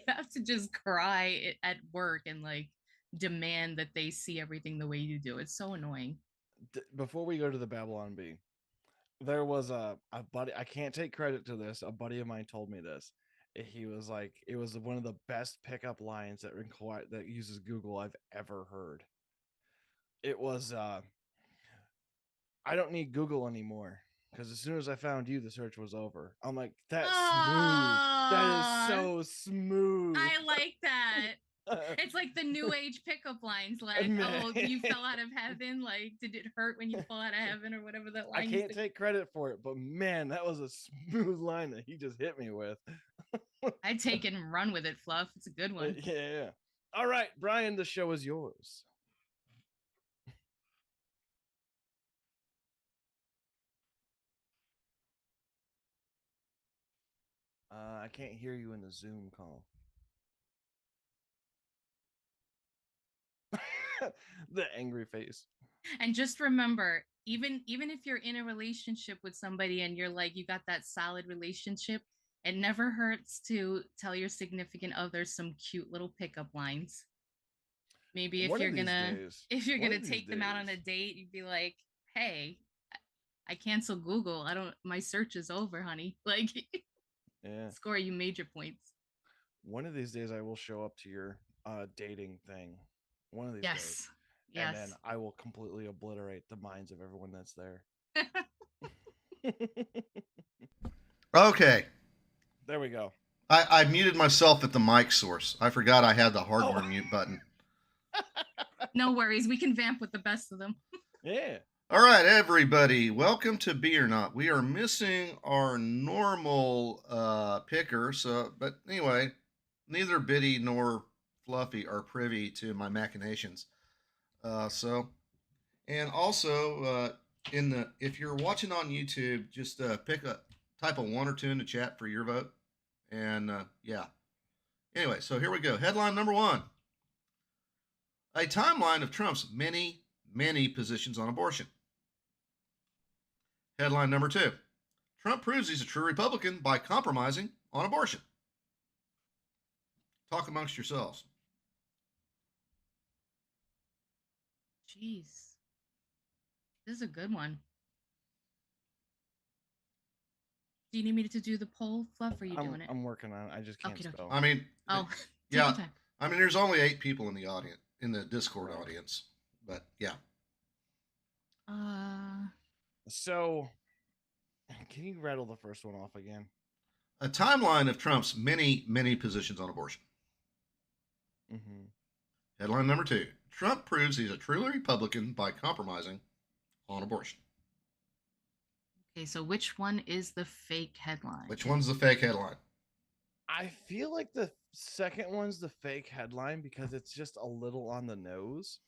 [SPEAKER 2] have to just cry at work and like demand that they see everything the way you do? It's so annoying.
[SPEAKER 1] Before we go to the Babylon Bee, there was a buddy. I can't take credit to this. A buddy of mine told me this. He was like, it was one of the best pickup lines that uses Google I've ever heard. It was, I don't need Google anymore because as soon as I found you, the search was over. I'm like, that's smooth. That is so smooth.
[SPEAKER 2] I like that. It's like the new age pickup lines, like, oh, you fell out of heaven. Like, did it hurt when you fall out of heaven, or whatever that line?
[SPEAKER 1] I can't take credit for it, but man, that was a smooth line that he just hit me with.
[SPEAKER 2] I'd take it and run with it, Fluff. It's a good one.
[SPEAKER 1] Yeah. All right, Brian, the show is yours. I can't hear you in the Zoom call. The angry face.
[SPEAKER 2] And just remember, even if you're in a relationship with somebody and you're like, you got that solid relationship, it never hurts to tell your significant other some cute little pickup lines. Maybe if you're gonna take them out on a date, you'd be like, hey, I cancel Google. My search is over, honey. Like, yeah. Score you major points.
[SPEAKER 1] One of these days I will show up to your dating thing. One of these days.
[SPEAKER 2] Yes.
[SPEAKER 1] And then I will completely obliterate the minds of everyone that's there.
[SPEAKER 3] Okay.
[SPEAKER 1] There we go.
[SPEAKER 3] I muted myself at the mic source. I forgot I had the hardware mute button.
[SPEAKER 2] No worries. We can vamp with the best of them.
[SPEAKER 1] Yeah.
[SPEAKER 3] All right, everybody. Welcome to Be or Not. We are missing our normal picker. But anyway, neither Biddy nor Fluffy are privy to my machinations. And also if you're watching on YouTube, just type a 1 or 2 in the chat for your vote. And yeah. Anyway, so here we go. Headline number 1. A timeline of Trump's many, many positions on abortion. Headline number 2. Trump proves he's a true Republican by compromising on abortion. Talk amongst yourselves.
[SPEAKER 2] Jeez. This is a good one. Do you need me to do the poll, Fluff, or are you doing it?
[SPEAKER 1] I'm working on it. I just can't spell.
[SPEAKER 3] I mean,
[SPEAKER 2] yeah.
[SPEAKER 3] I mean, there's only 8 people in the audience, in the Discord audience, but yeah.
[SPEAKER 1] So, can you rattle the first one off again?
[SPEAKER 3] A timeline of Trump's many, many positions on abortion.
[SPEAKER 1] Mm-hmm.
[SPEAKER 3] Headline number 2. Trump proves he's a truly Republican by compromising on abortion.
[SPEAKER 2] Okay, so which one is the fake headline?
[SPEAKER 3] Which one's the fake headline?
[SPEAKER 1] I feel like the second one's the fake headline because it's just a little on the nose.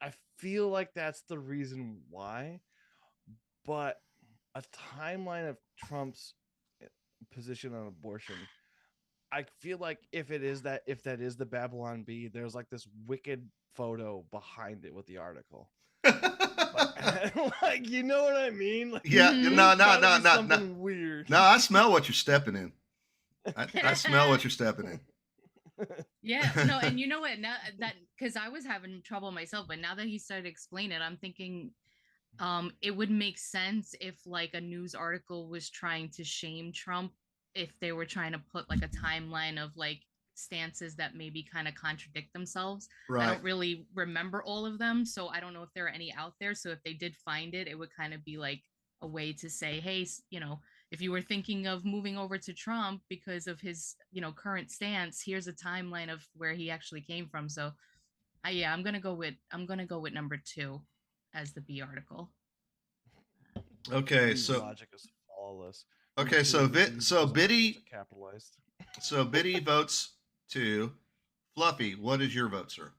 [SPEAKER 1] I feel like that's the reason why. But a timeline of Trump's position on abortion, I feel like if that is the Babylon Bee, there's like this wicked photo behind it with the article. Like, you know what I mean? Like,
[SPEAKER 3] yeah, no,
[SPEAKER 1] weird.
[SPEAKER 3] No, I smell what you're stepping in. I smell what you're stepping in.
[SPEAKER 2] Yeah, no, and you know what? Now that because I was having trouble myself, but now that he started explaining it, I'm thinking, it would make sense if like a news article was trying to shame Trump, if they were trying to put like a timeline of like stances that maybe kind of contradict themselves.
[SPEAKER 3] Right.
[SPEAKER 2] I don't really remember all of them, so I don't know if there are any out there. So if they did find it, it would kind of be like a way to say, hey, you know, if you were thinking of moving over to Trump because of his, you know, current stance, here's a timeline of where he actually came from. So yeah, I'm gonna go with number 2 as the B article.
[SPEAKER 3] Okay, so
[SPEAKER 1] logic is flawless.
[SPEAKER 3] Okay, so Biddy
[SPEAKER 1] capitalized.
[SPEAKER 3] So Biddy votes 2. Fluffy, what is your vote, sir?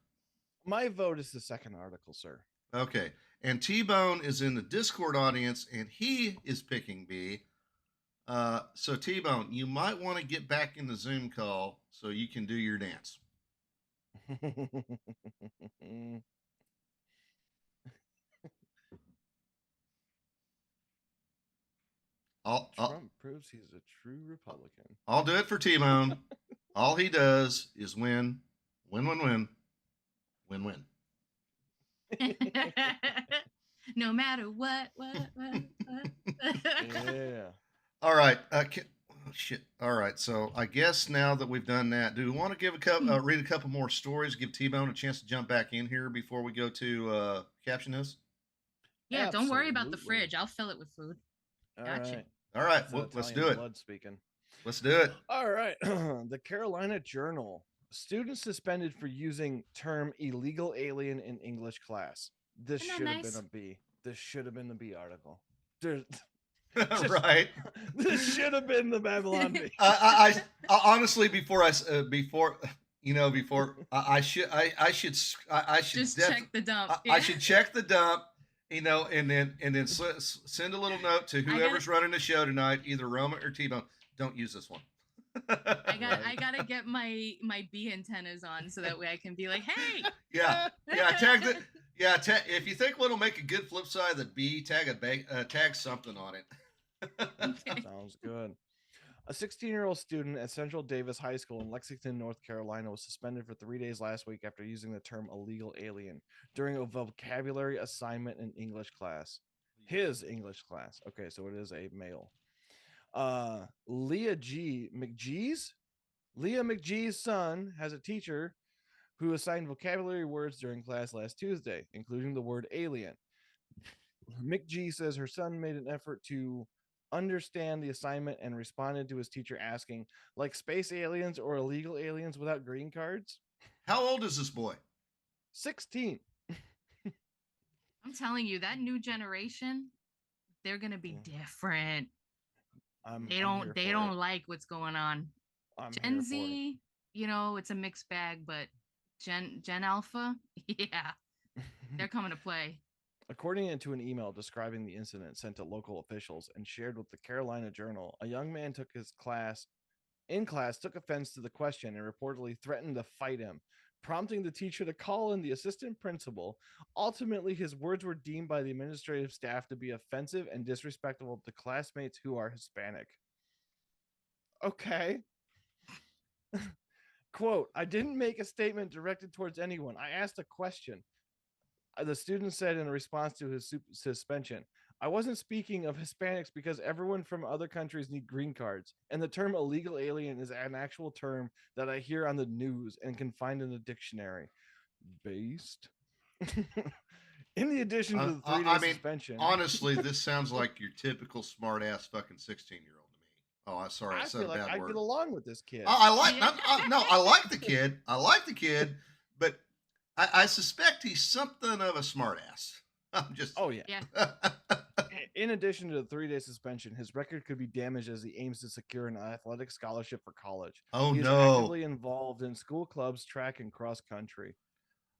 [SPEAKER 1] My vote is the second article, sir.
[SPEAKER 3] Okay, and T-Bone is in the Discord audience, and he is picking B. So T-Bone, you might want to get back in the Zoom call so you can do your dance.
[SPEAKER 1] Trump proves he's a true Republican.
[SPEAKER 3] I'll do it for T-Bone. All he does is win, win, win, win, win, win.
[SPEAKER 2] No matter what.
[SPEAKER 1] Yeah.
[SPEAKER 3] All right. Shit. All right. So I guess now that we've done that, do we want to give read a couple more stories, give T-Bone a chance to jump back in here before we go to caption this?
[SPEAKER 2] Yeah, Absolutely. Don't worry about the fridge. I'll fill it with food.
[SPEAKER 3] Gotcha. All right. Well, let's do it.
[SPEAKER 1] Blood speaking.
[SPEAKER 3] Let's do it.
[SPEAKER 1] All right. The Carolina Journal. Students suspended for using term illegal alien in English class. This should have been a B. This should have been the B article.
[SPEAKER 3] Right.
[SPEAKER 1] This should have been the Babylon Bee.
[SPEAKER 3] I honestly, I should
[SPEAKER 2] just check the dump.
[SPEAKER 3] I should check the dump, and then send a little note to whoever's running the show tonight, either Roma or T-Bone. Don't use this one.
[SPEAKER 2] I gotta get my B antennas on so that way I can be like, hey.
[SPEAKER 3] Yeah. Tag it. Yeah. If you think what'll make a good flip side of the B, tag something on it.
[SPEAKER 2] Okay.
[SPEAKER 1] Sounds good. A 16-year-old student at Central Davis High School in Lexington, North Carolina, was suspended for 3 days last week after using the term illegal alien during a vocabulary assignment in English class. His English class. Okay, so it is a male. Leah McGee's son has a teacher who assigned vocabulary words during class last Tuesday, including the word alien. McGee says her son made an effort to understand the assignment and responded to his teacher asking, like space aliens or illegal aliens without green cards?
[SPEAKER 3] How old is this boy?
[SPEAKER 1] 16.
[SPEAKER 2] I'm telling you, that new generation, they're going to be different. They don't like what's going on. Gen Z, it's a mixed bag, but Gen Alpha, yeah, they're coming to play.
[SPEAKER 1] According to an email describing the incident sent to local officials and shared with the Carolina Journal, a young man took offense to the question and reportedly threatened to fight him, prompting the teacher to call in the assistant principal. Ultimately, his words were deemed by the administrative staff to be offensive and disrespectful to classmates who are Hispanic. Okay. Quote, I didn't make a statement directed towards anyone. I asked a question. The student said in response to his suspension, I wasn't speaking of Hispanics because everyone from other countries need green cards. And the term illegal alien is an actual term that I hear on the news and can find in the dictionary. Based. In the addition to the 3-day suspension.
[SPEAKER 3] Honestly, this sounds like your typical smart ass fucking 16-year-old to me. Oh, I'm sorry. I said a bad word.
[SPEAKER 1] I get along with this kid.
[SPEAKER 3] I like the kid. I like the kid, but I suspect he's something of a smart ass. I'm just.
[SPEAKER 1] Oh yeah.
[SPEAKER 2] Yeah.
[SPEAKER 1] In addition to the 3-day suspension, his record could be damaged as he aims to secure an athletic scholarship for college.
[SPEAKER 3] Oh
[SPEAKER 1] He is
[SPEAKER 3] no.
[SPEAKER 1] actively involved in school clubs, track, and cross country.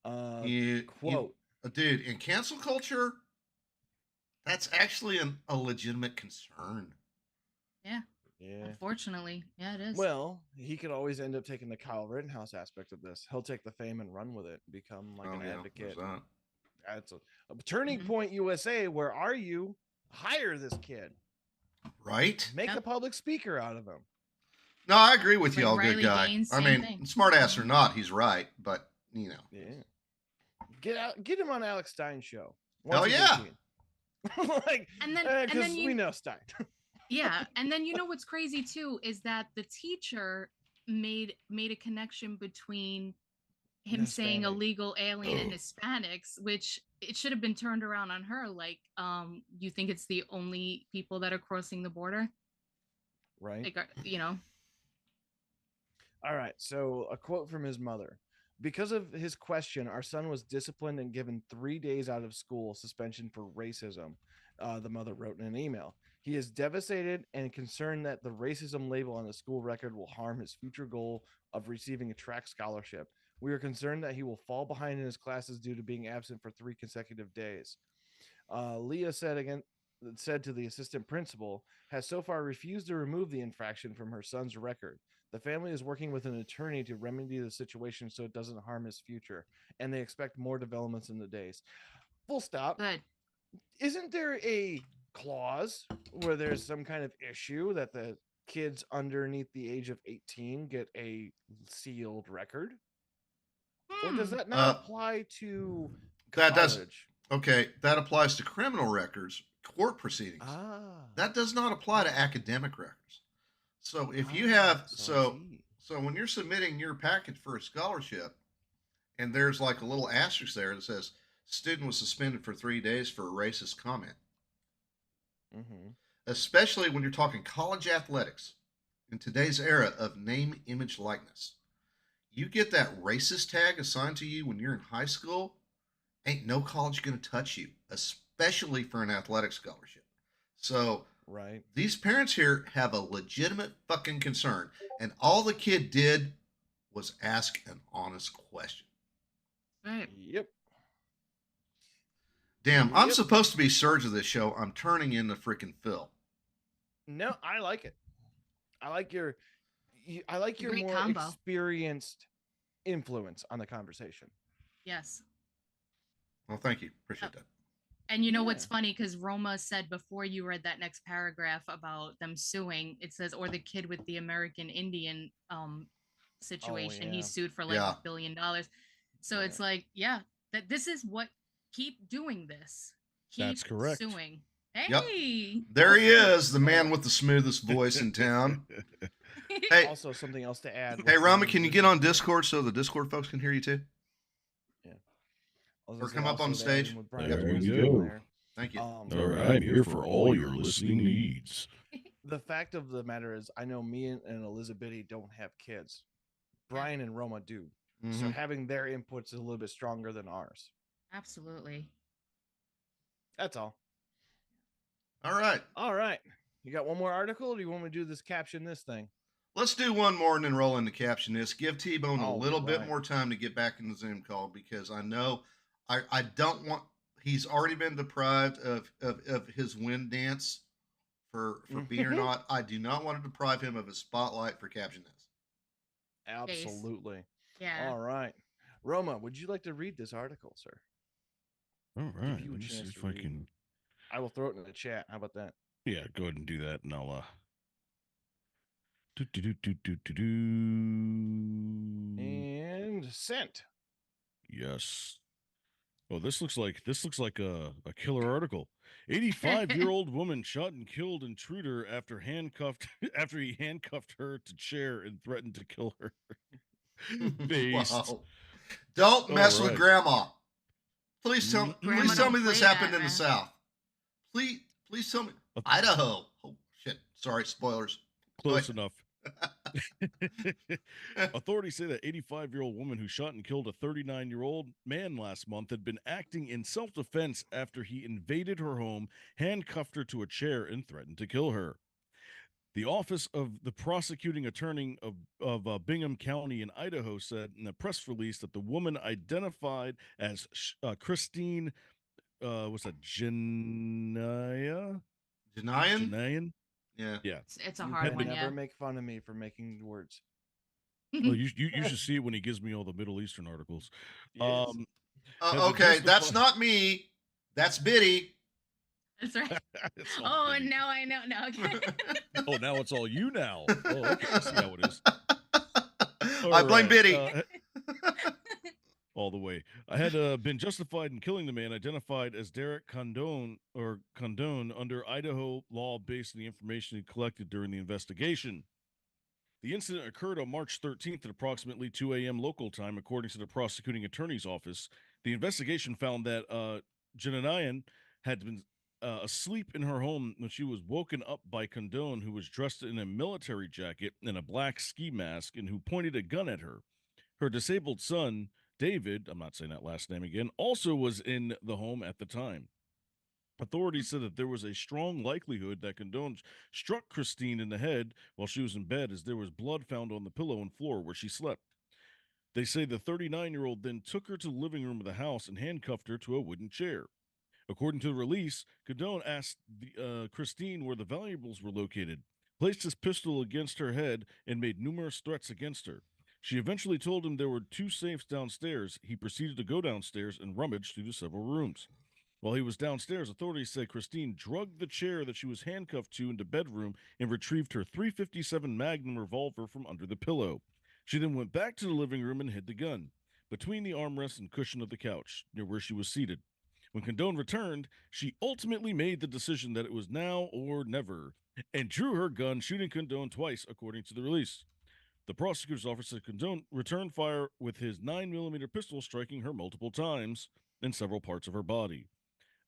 [SPEAKER 1] Quote,
[SPEAKER 3] dude, in cancel culture, that's actually a legitimate concern.
[SPEAKER 2] Yeah.
[SPEAKER 1] Yeah.
[SPEAKER 2] Unfortunately, yeah, it is.
[SPEAKER 1] Well, he could always end up taking the Kyle Rittenhouse aspect of this. He'll take the fame and run with it, become like an advocate. That's a Turning Point USA. Where are you? Hire this kid.
[SPEAKER 3] Right?
[SPEAKER 1] Make a public speaker out of him.
[SPEAKER 3] No, I agree with you,
[SPEAKER 2] Like
[SPEAKER 3] all
[SPEAKER 2] Riley
[SPEAKER 3] good guy.
[SPEAKER 2] Gaines,
[SPEAKER 3] I
[SPEAKER 2] same
[SPEAKER 3] mean,
[SPEAKER 2] thing.
[SPEAKER 3] smart ass or not, he's right. But you know,
[SPEAKER 1] Yeah. Get him on Alex Stein's show.
[SPEAKER 3] Hell yeah.
[SPEAKER 1] Like,
[SPEAKER 2] and then
[SPEAKER 1] we know Stein.
[SPEAKER 2] Yeah, and then you know what's crazy too is that the teacher made a connection between him saying illegal alien and Hispanics, which it should have been turned around on her. Like, you think it's the only people that are crossing the border,
[SPEAKER 1] right?
[SPEAKER 2] Like, you know.
[SPEAKER 1] All right. So a quote from his mother. Because of his question, our son was disciplined and given 3 days out of school suspension for racism. The mother wrote in an email. He is devastated and concerned that the racism label on the school record will harm his future goal of receiving a track scholarship. We are concerned that he will fall behind in his classes due to being absent for 3 consecutive days. Leah said to the assistant principal, has so far refused to remove the infraction from her son's record. The family is working with an attorney to remedy the situation so it doesn't harm his future, and they expect more developments in the days. Full stop.
[SPEAKER 2] Good.
[SPEAKER 1] Isn't there a clause where there's some kind of issue that the kids underneath the age of 18 get a sealed record? Or does that not apply to college?
[SPEAKER 3] That does. Okay, that applies to criminal records, court proceedings. That does not apply to academic records. So if you have so when you're submitting your package for a scholarship, and there's like a little asterisk there that says student was suspended for 3 days for a racist comment. Especially when you're talking college athletics in today's era of name, image, likeness. You get that racist tag assigned to you when you're in high school, ain't no college going to touch you, especially for an athletic scholarship. So
[SPEAKER 1] right,
[SPEAKER 3] these parents here have a legitimate fucking concern, and all the kid did was ask an honest question.
[SPEAKER 2] Right.
[SPEAKER 1] Yep.
[SPEAKER 3] Damn, I'm supposed to be Surge of this show. I'm turning into freaking Phil.
[SPEAKER 1] No, I like it. I like your
[SPEAKER 2] Great
[SPEAKER 1] more
[SPEAKER 2] combo.
[SPEAKER 1] experienced influence on the conversation.
[SPEAKER 2] Yes.
[SPEAKER 3] Well, thank you. Appreciate that.
[SPEAKER 2] And you know what's funny? Because Roma said before you read that next paragraph about them suing, it says, or the kid with the American Indian situation, he sued for like $1 billion. So it's like, that this is what, keep doing this.
[SPEAKER 6] That's correct.
[SPEAKER 2] Suing. Hey.
[SPEAKER 3] Yep. There he is, the man with the smoothest voice in town. Hey,
[SPEAKER 1] also something else to add.
[SPEAKER 3] Hey, Rama, can you get on Discord so the Discord folks can hear you too?
[SPEAKER 1] Yeah.
[SPEAKER 3] Or come up on stage.
[SPEAKER 6] There you go.
[SPEAKER 3] Thank you.
[SPEAKER 6] All right, I'm here for all your listening needs.
[SPEAKER 1] The fact of the matter is, I know me and Elizabeth don't have kids. Brian and Roma do. So having their inputs is a little bit stronger than ours.
[SPEAKER 2] Absolutely.
[SPEAKER 1] That's all.
[SPEAKER 3] All right.
[SPEAKER 1] All right. You got one more article, or do you want me to do this caption this thing?
[SPEAKER 3] Let's do one more and then roll into caption this. Give T-Bone a little bit more time to get back in the Zoom call, because I know I don't want, he's already been deprived of his wind dance for being or not. I do not want to deprive him of his spotlight for caption this.
[SPEAKER 1] Absolutely.
[SPEAKER 2] Yeah.
[SPEAKER 1] All right. Roma, would you like to read this article, sir?
[SPEAKER 6] All right. Let me see if I can.
[SPEAKER 1] I will throw it in the chat. How about that?
[SPEAKER 6] Yeah, go ahead and do that, and I'll
[SPEAKER 1] And sent.
[SPEAKER 6] Yes. Oh, this looks like a killer article. 85-year-old woman shot and killed intruder after he handcuffed her to chair and threatened to kill her.
[SPEAKER 3] Wow. Don't mess with grandma. Please tell me this happened in the South. Please tell me. Idaho. Oh shit. Sorry, spoilers.
[SPEAKER 6] Close enough. Authorities say that 85-year-old woman who shot and killed a 39-year-old man last month had been acting in self-defense after he invaded her home, handcuffed her to a chair, and threatened to kill her. The office of the prosecuting attorney of Bingham County in Idaho said in a press release that the woman identified as Christine, what's that, Janaya?
[SPEAKER 3] Janayan?
[SPEAKER 6] Yeah.
[SPEAKER 3] Yeah.
[SPEAKER 2] It's a
[SPEAKER 1] You
[SPEAKER 2] hard
[SPEAKER 1] can
[SPEAKER 2] one,
[SPEAKER 1] never
[SPEAKER 2] yeah.
[SPEAKER 1] make fun of me for making words.
[SPEAKER 6] Well, you should see it when he gives me all the Middle Eastern articles.
[SPEAKER 1] Yes.
[SPEAKER 6] Have
[SPEAKER 3] Okay,
[SPEAKER 6] been
[SPEAKER 3] that's
[SPEAKER 6] justified-
[SPEAKER 3] not me. That's Biddy.
[SPEAKER 2] That's right.
[SPEAKER 6] It's not
[SPEAKER 2] Oh,
[SPEAKER 6] pretty.
[SPEAKER 2] now I know. No, okay.
[SPEAKER 6] Oh, now it's all you now. Oh, okay. I see how it is.
[SPEAKER 3] I blame
[SPEAKER 6] Alright,
[SPEAKER 3] Biddy.
[SPEAKER 6] all the way. I had been justified in killing the man identified as Derek Condone under Idaho law based on the information he collected during the investigation. The incident occurred on March 13th at approximately 2 a.m. local time, according to the prosecuting attorney's office. The investigation found that Jananayan had been asleep in her home when she was woken up by Condone, who was dressed in a military jacket and a black ski mask and who pointed a gun at her. Her disabled son, David, I'm not saying that last name again, also was in the home at the time. Authorities said that there was a strong likelihood that Condone struck Christine in the head while she was in bed, as there was blood found on the pillow and floor where she slept. They say the 39-year-old then took her to the living room of the house and handcuffed her to a wooden chair. According to the release, Condone asked Christine where the valuables were located, placed his pistol against her head, and made numerous threats against her. She eventually told him there were 2 safes downstairs. He proceeded to go downstairs and rummage through the several rooms. While he was downstairs, authorities say Christine drugged the chair that she was handcuffed to into bedroom and retrieved her .357 Magnum revolver from under the pillow. She then went back to the living room and hid the gun between the armrest and cushion of the couch near where she was seated. When Condone returned, she ultimately made the decision that it was now or never and drew her gun, shooting Condone twice, according to the release. The prosecutor's office said Condone returned fire with his 9mm pistol, striking her multiple times in several parts of her body.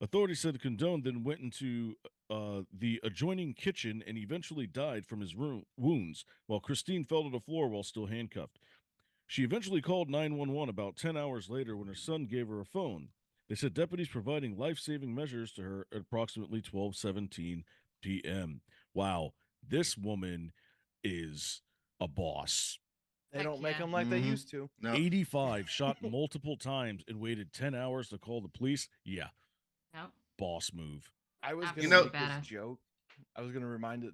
[SPEAKER 6] Authorities said Condone then went into the adjoining kitchen and eventually died from his wounds, while Christine fell to the floor while still handcuffed. She eventually called 911 about 10 hours later when her son gave her a phone. They said deputies providing life-saving measures to her at approximately 12:17 p.m. Wow, this woman is a boss.
[SPEAKER 1] They
[SPEAKER 2] Heck
[SPEAKER 1] don't make
[SPEAKER 2] yeah.
[SPEAKER 1] them like they
[SPEAKER 3] Mhm.
[SPEAKER 1] used to.
[SPEAKER 3] No.
[SPEAKER 6] 85 shot multiple times and waited 10 hours to call the police. Yeah,
[SPEAKER 2] Yep.
[SPEAKER 6] boss move.
[SPEAKER 1] I was
[SPEAKER 2] Absolutely
[SPEAKER 1] gonna
[SPEAKER 3] You know-
[SPEAKER 1] make
[SPEAKER 2] badass.
[SPEAKER 1] this joke. I was gonna remind me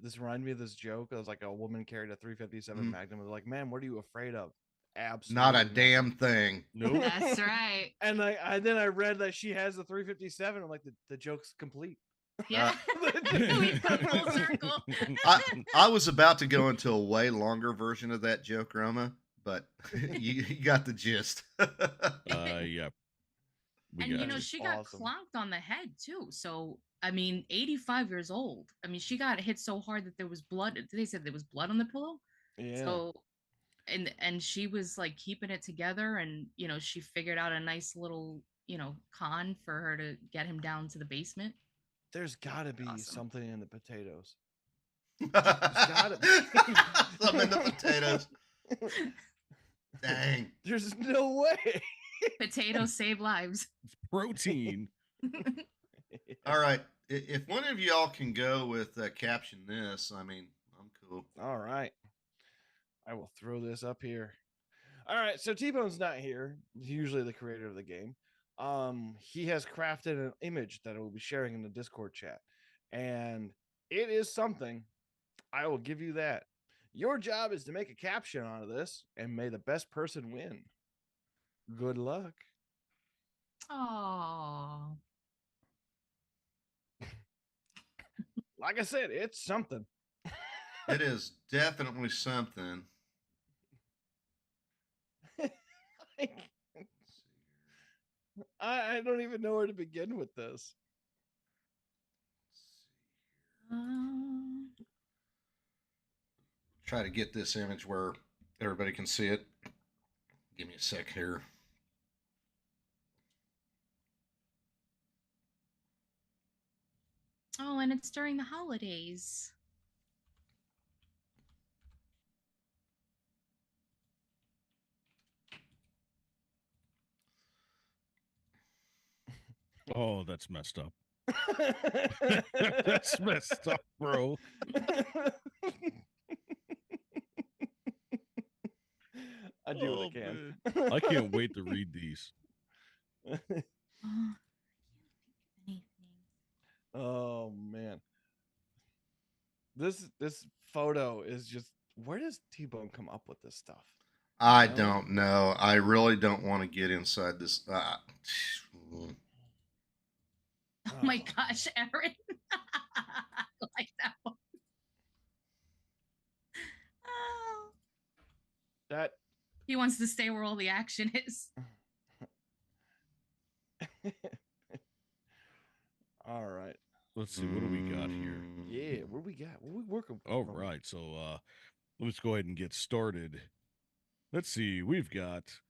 [SPEAKER 1] of this joke. It was like a woman carried a .357
[SPEAKER 3] Mhm.
[SPEAKER 1] Magnum. I was like, man, what are you afraid of? Absolutely
[SPEAKER 3] Not a
[SPEAKER 1] nothing."
[SPEAKER 3] damn thing.
[SPEAKER 6] Nope.
[SPEAKER 2] That's right.
[SPEAKER 1] And then I read that she has the .357. I'm like, the joke's complete.
[SPEAKER 2] Yeah. We've come full circle.
[SPEAKER 3] I was about to go into a way longer version of that joke, Roma, but you got the gist.
[SPEAKER 6] Yeah. We
[SPEAKER 2] And
[SPEAKER 6] got
[SPEAKER 2] you know,
[SPEAKER 6] you.
[SPEAKER 2] she got
[SPEAKER 1] Awesome.
[SPEAKER 2] clonked on the head too. So I mean, 85 years old. I mean, she got hit so hard that there was blood. They said there was blood on the pillow.
[SPEAKER 1] Yeah.
[SPEAKER 2] So and she was like keeping it together, and you know, she figured out a nice little, you know, con for her to get him down to the basement.
[SPEAKER 1] There's gotta be
[SPEAKER 2] Awesome.
[SPEAKER 1] something in the potatoes.
[SPEAKER 3] Something in the potatoes. Dang.
[SPEAKER 1] There's no way.
[SPEAKER 2] Potatoes save lives.
[SPEAKER 6] Protein.
[SPEAKER 3] All right. If one of y'all can go with caption this, I mean, I'm cool.
[SPEAKER 1] All right. I will throw this up here. All right, so T-Bone's not here. He's usually the creator of the game. He has crafted an image that I will be sharing in the Discord chat. And it is something. I will give you that. Your job is to make a caption out of this, and may the best person win. Good luck.
[SPEAKER 2] Oh.
[SPEAKER 1] Like I said, it's something.
[SPEAKER 3] It is definitely something.
[SPEAKER 1] I don't even know where to begin with this.
[SPEAKER 3] Try to get this image where everybody can see it. Give me a sec here.
[SPEAKER 2] Oh, and it's during the holidays.
[SPEAKER 6] Oh, that's messed up. That's messed up, bro.
[SPEAKER 1] I do what I can.
[SPEAKER 6] Man. I can't wait to read these.
[SPEAKER 1] Oh man. This photo is just, where does T-Bone come up with this stuff?
[SPEAKER 3] I don't know. I really don't want to get inside this.
[SPEAKER 2] Oh my gosh, Aaron. I like that one. Oh.
[SPEAKER 1] That
[SPEAKER 2] he wants to stay where all the action is.
[SPEAKER 1] All right.
[SPEAKER 6] Let's see, what do we got here?
[SPEAKER 1] Yeah, what we got? What we working?
[SPEAKER 6] All right, so let's go ahead and get started. Let's see, we've got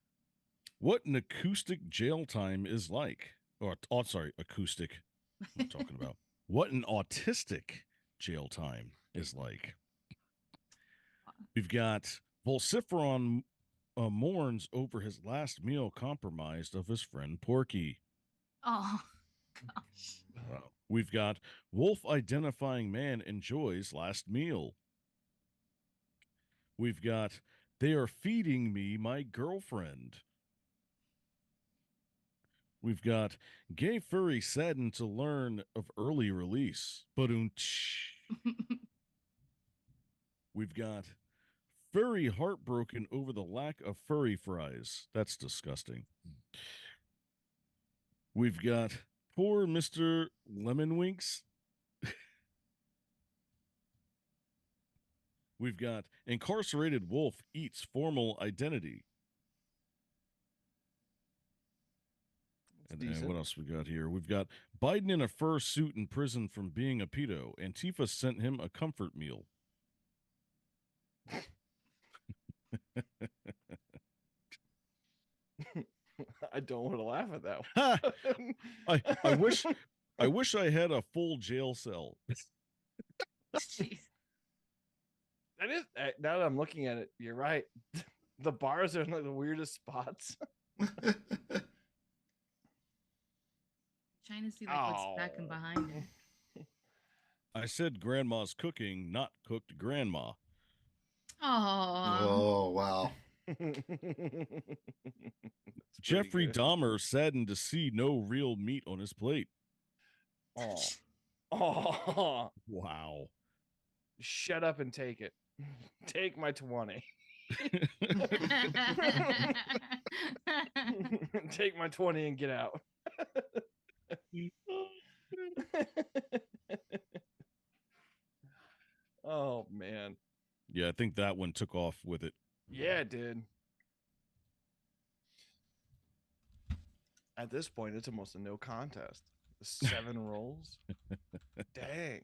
[SPEAKER 6] what an acoustic jail time is like. Or, oh, sorry, acoustic. I'm talking about what an autistic jail time is like. We've got Vociferon mourns over his last meal compromised of his friend Porky.
[SPEAKER 2] Oh, gosh.
[SPEAKER 6] We've got wolf identifying man enjoys last meal. We've got they are feeding me my girlfriend. We've got gay furry saddened to learn of early release. We've got furry heartbroken over the lack of furry fries. That's disgusting. We've got poor Mr. Lemonwinks. We've got incarcerated wolf eats formal identity. And what else we got here? We've got Biden in a fur suit in prison from being a pedo. Antifa sent him a comfort meal.
[SPEAKER 1] I don't want to laugh at that
[SPEAKER 6] one. I wish I had a full jail cell.
[SPEAKER 2] Jeez.
[SPEAKER 1] That is, now that I'm looking at it, you're right. The bars are in like the weirdest spots.
[SPEAKER 2] Trying to see like what's back and behind it.
[SPEAKER 6] I said grandma's cooking, not cooked grandma.
[SPEAKER 3] Oh, wow.
[SPEAKER 6] Jeffrey Dahmer saddened to see no real meat on his plate.
[SPEAKER 1] Oh.
[SPEAKER 6] Wow.
[SPEAKER 1] Shut up and take it. Take my 20. Take my 20 and get out. Oh man.
[SPEAKER 6] Yeah, I think that one took off with it.
[SPEAKER 1] Yeah, it did. At this point, it's almost a no contest. 7 rolls. Dang.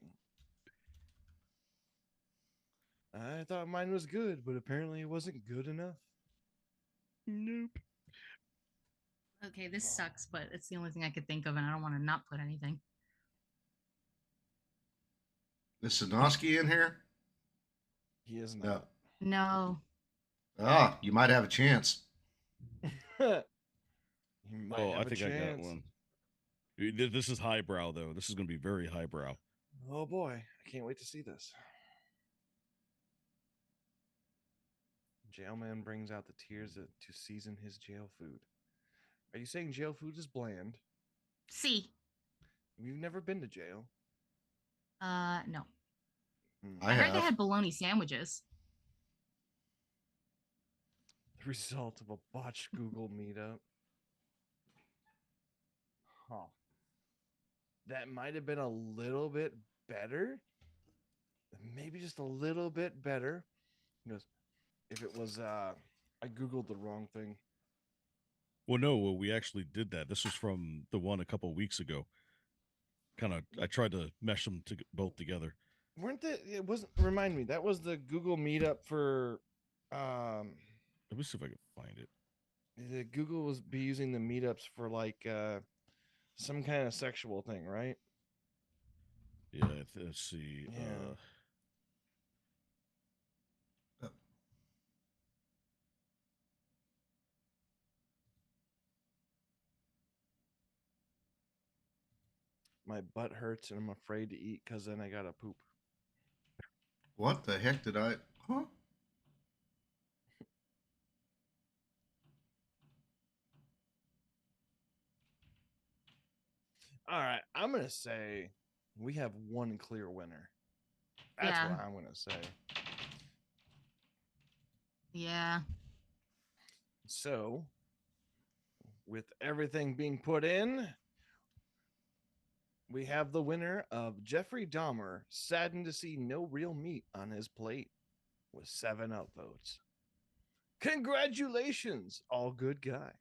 [SPEAKER 1] I thought mine was good, but apparently it wasn't good enough.
[SPEAKER 6] Nope.
[SPEAKER 2] Okay, this sucks, but it's the only thing I could think of, and I don't want to not put anything.
[SPEAKER 3] Is Sanoski in here?
[SPEAKER 1] He is not.
[SPEAKER 2] No.
[SPEAKER 3] Ah, you might have a chance.
[SPEAKER 6] I think I got one. This is highbrow, though. This is going to be very highbrow.
[SPEAKER 1] Oh, boy. I can't wait to see this. Jailman brings out the tears to season his jail food. Are you saying jail food is bland?
[SPEAKER 2] See.
[SPEAKER 1] You've never been to jail?
[SPEAKER 2] No.
[SPEAKER 3] I
[SPEAKER 2] heard they had bologna sandwiches.
[SPEAKER 1] The result of a botched Google meetup. Huh. That might have been a little bit better. Maybe just a little bit better. He goes, if it was, I Googled the wrong thing.
[SPEAKER 6] Well, no, we actually did that. This was from the one a couple of weeks ago. I tried to mesh them both together.
[SPEAKER 1] Weren't they? It wasn't. Remind me. That was the Google meetup for.
[SPEAKER 6] Let me see if I can find it.
[SPEAKER 1] The Google was be using the meetups for like some kind of sexual thing, right?
[SPEAKER 6] Yeah. Let's see.
[SPEAKER 1] Yeah. My butt hurts and I'm afraid to eat because then I gotta poop.
[SPEAKER 3] What the heck did I? Huh?
[SPEAKER 1] All right, I'm gonna say we have one clear winner. That's what I'm gonna say.
[SPEAKER 2] Yeah.
[SPEAKER 1] So, with everything being put in, we have the winner of Jeffrey Dahmer, saddened to see no real meat on his plate, with 7 upvotes. Congratulations, all good guy.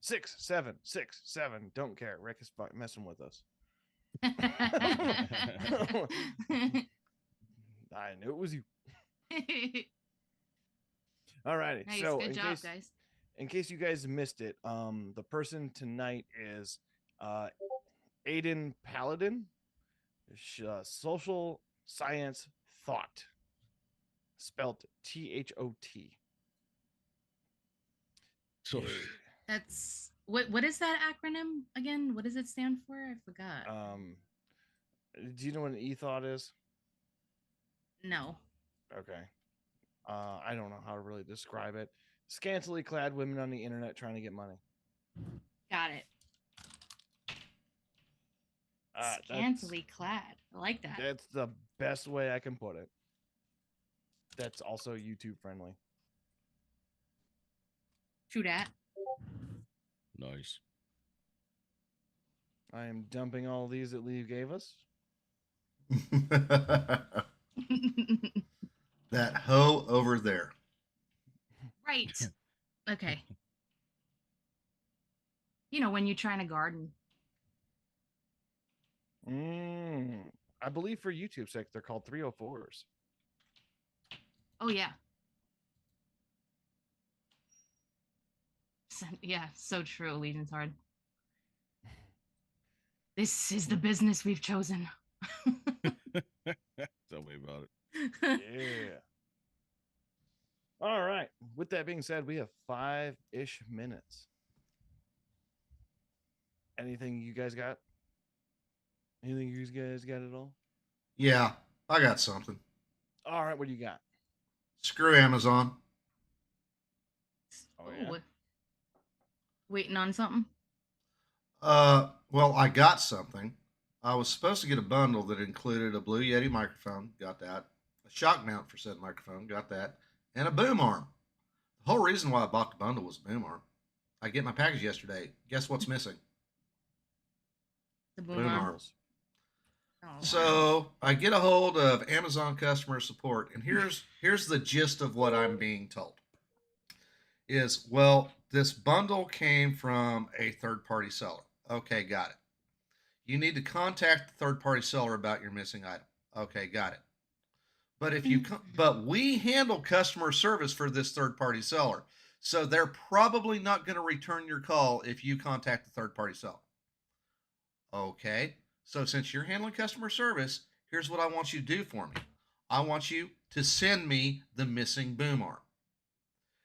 [SPEAKER 1] 6, 7, 6, 7. Don't care. Rick is messing with us. I knew it was you. All righty.
[SPEAKER 2] Nice.
[SPEAKER 1] So
[SPEAKER 2] Good job, guys.
[SPEAKER 1] In case you guys missed it, the person tonight is Aiden Paladin, social science thought, spelt THOT.
[SPEAKER 6] So
[SPEAKER 2] That's what is that acronym again? What does it stand for? I forgot.
[SPEAKER 1] Do you know what an ethought is?
[SPEAKER 2] No.
[SPEAKER 1] Okay. I don't know how to really describe it. Scantily clad women on the internet trying to get money.
[SPEAKER 2] Got it. Scantily clad. I like that.
[SPEAKER 1] That's the best way I can put it. That's also YouTube friendly.
[SPEAKER 2] True that.
[SPEAKER 6] Nice.
[SPEAKER 1] I am dumping all these that Lee gave us.
[SPEAKER 3] That hoe over there.
[SPEAKER 2] Right. Okay. You know, when you're trying to garden.
[SPEAKER 1] I believe for YouTube's sake, they're called 304s.
[SPEAKER 2] Oh, yeah. Yeah, so true, Legion's hard. This is the business we've chosen.
[SPEAKER 6] Tell me about it.
[SPEAKER 1] Yeah. All right. With that being said, we have 5-ish minutes. Anything you guys got? Anything you guys got at all?
[SPEAKER 3] Yeah, I got something.
[SPEAKER 1] All right. What do you got?
[SPEAKER 3] Screw Amazon.
[SPEAKER 1] Oh, yeah.
[SPEAKER 2] Waiting on something?
[SPEAKER 3] Well, I got something. I was supposed to get a bundle that included a Blue Yeti microphone. Got that. A shock mount for said microphone. Got that. And a boom arm. The whole reason why I bought the bundle was boom arm. I get my package yesterday. Guess what's missing?
[SPEAKER 2] The boom arms.
[SPEAKER 3] Oh, so I get a hold of Amazon customer support, and here's the gist of what I'm being told. Is, well, this bundle came from a third-party seller. Okay, got it. You need to contact the third-party seller about your missing item. Okay, got it. But but we handle customer service for this third-party seller, so they're probably not going to return your call if you contact the third-party seller. Okay, so since you're handling customer service, here's what I want you to do for me. I want you to send me the missing boom arm.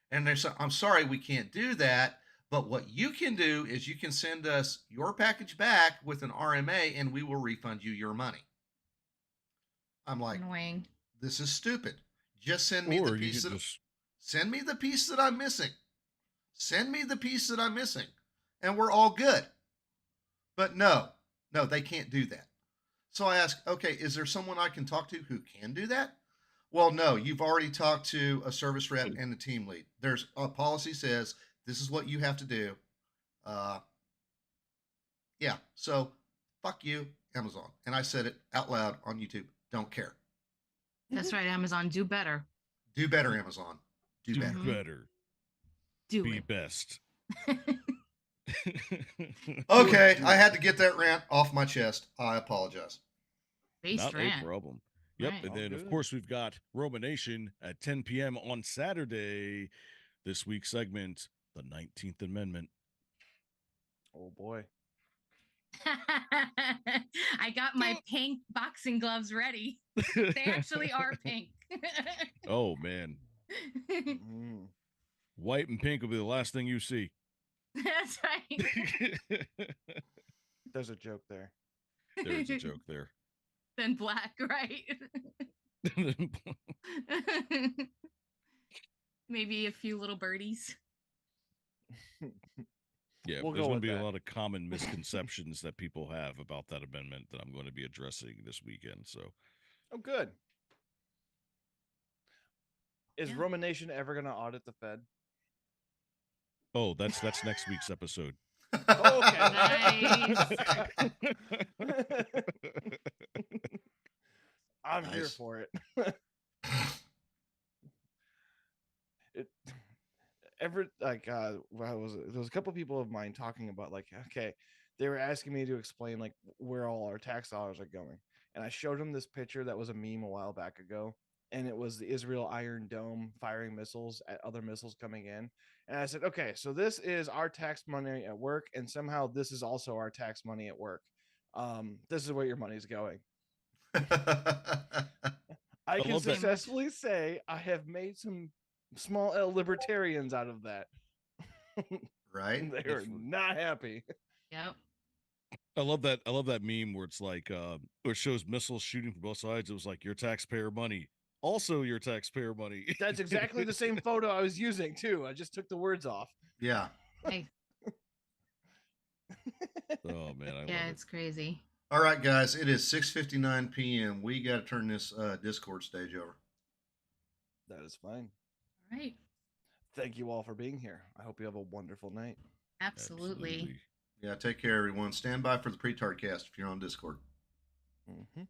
[SPEAKER 3] And they say, I'm sorry, we can't do that. But what you can do is you can send us your package back with an RMA and we will refund you your money. I'm like,
[SPEAKER 2] annoying.
[SPEAKER 3] This is stupid. Just send me the piece send me the piece that I'm missing. Send me the piece that I'm missing. And we're all good. But no, they can't do that. So I ask, okay, is there someone I can talk to who can do that? Well, no, you've already talked to a service rep and the team lead. There's a policy says this is what you have to do. Yeah, so fuck you, Amazon. And I said it out loud on YouTube. Don't care.
[SPEAKER 2] That's right, Amazon. Do better.
[SPEAKER 3] Do better, Amazon. Do better.
[SPEAKER 6] Better. Be best.
[SPEAKER 3] Okay, I had to get that rant off my chest. I apologize.
[SPEAKER 6] Not a problem. Yep, right. And then of course we've got Romanation at 10 p.m. on Saturday. This week's segment, the 19th Amendment.
[SPEAKER 1] Oh boy.
[SPEAKER 2] I got my pink boxing gloves ready. They actually are pink.
[SPEAKER 6] Oh man. White and pink will be the last thing you see.
[SPEAKER 2] That's right.
[SPEAKER 1] There's a joke there.
[SPEAKER 6] There's a joke there.
[SPEAKER 2] Then black, right? Maybe a few little birdies.
[SPEAKER 6] Yeah,
[SPEAKER 1] We'll
[SPEAKER 6] there's
[SPEAKER 1] go
[SPEAKER 6] going
[SPEAKER 1] with
[SPEAKER 6] to be
[SPEAKER 1] that.
[SPEAKER 6] a lot of common misconceptions that people have about that amendment that I'm going to be addressing this weekend. So,
[SPEAKER 1] Oh, good. Is
[SPEAKER 2] Yeah.
[SPEAKER 1] Roman Nation ever going to audit the Fed?
[SPEAKER 6] oh, that's next week's episode.
[SPEAKER 1] Okay.
[SPEAKER 2] Nice.
[SPEAKER 1] I'm here
[SPEAKER 3] Nice.
[SPEAKER 1] for it. There was a couple people of mine talking about like, okay, they were asking me to explain like where all our tax dollars are going, and I showed them this picture that was a meme a while back ago, and it was the Israel Iron Dome firing missiles at other missiles coming in, and I said, okay, so this is our tax money at work, and somehow this is also our tax money at work. This is where your money's going. I can
[SPEAKER 6] love that.
[SPEAKER 1] successfully say I have made some small L libertarians out of that.
[SPEAKER 3] Right?
[SPEAKER 1] They are not happy.
[SPEAKER 2] Yep.
[SPEAKER 6] I love that meme where it's like where it shows missiles shooting from both sides. It was like your taxpayer money, also your taxpayer money.
[SPEAKER 1] That's exactly the same photo I was using too. I just took the words off.
[SPEAKER 3] Yeah.
[SPEAKER 2] Hey,
[SPEAKER 6] Oh man, I
[SPEAKER 2] yeah,
[SPEAKER 6] love
[SPEAKER 2] it's crazy.
[SPEAKER 3] All right, guys. It is 6:59 p.m. We got to turn this Discord stage over.
[SPEAKER 1] That is fine.
[SPEAKER 2] All right.
[SPEAKER 1] Thank you all for being here. I hope you have a wonderful night.
[SPEAKER 2] Absolutely.
[SPEAKER 3] Yeah, take care, everyone. Stand by for the pre-tard cast if you're on Discord.
[SPEAKER 1] Mm-hmm.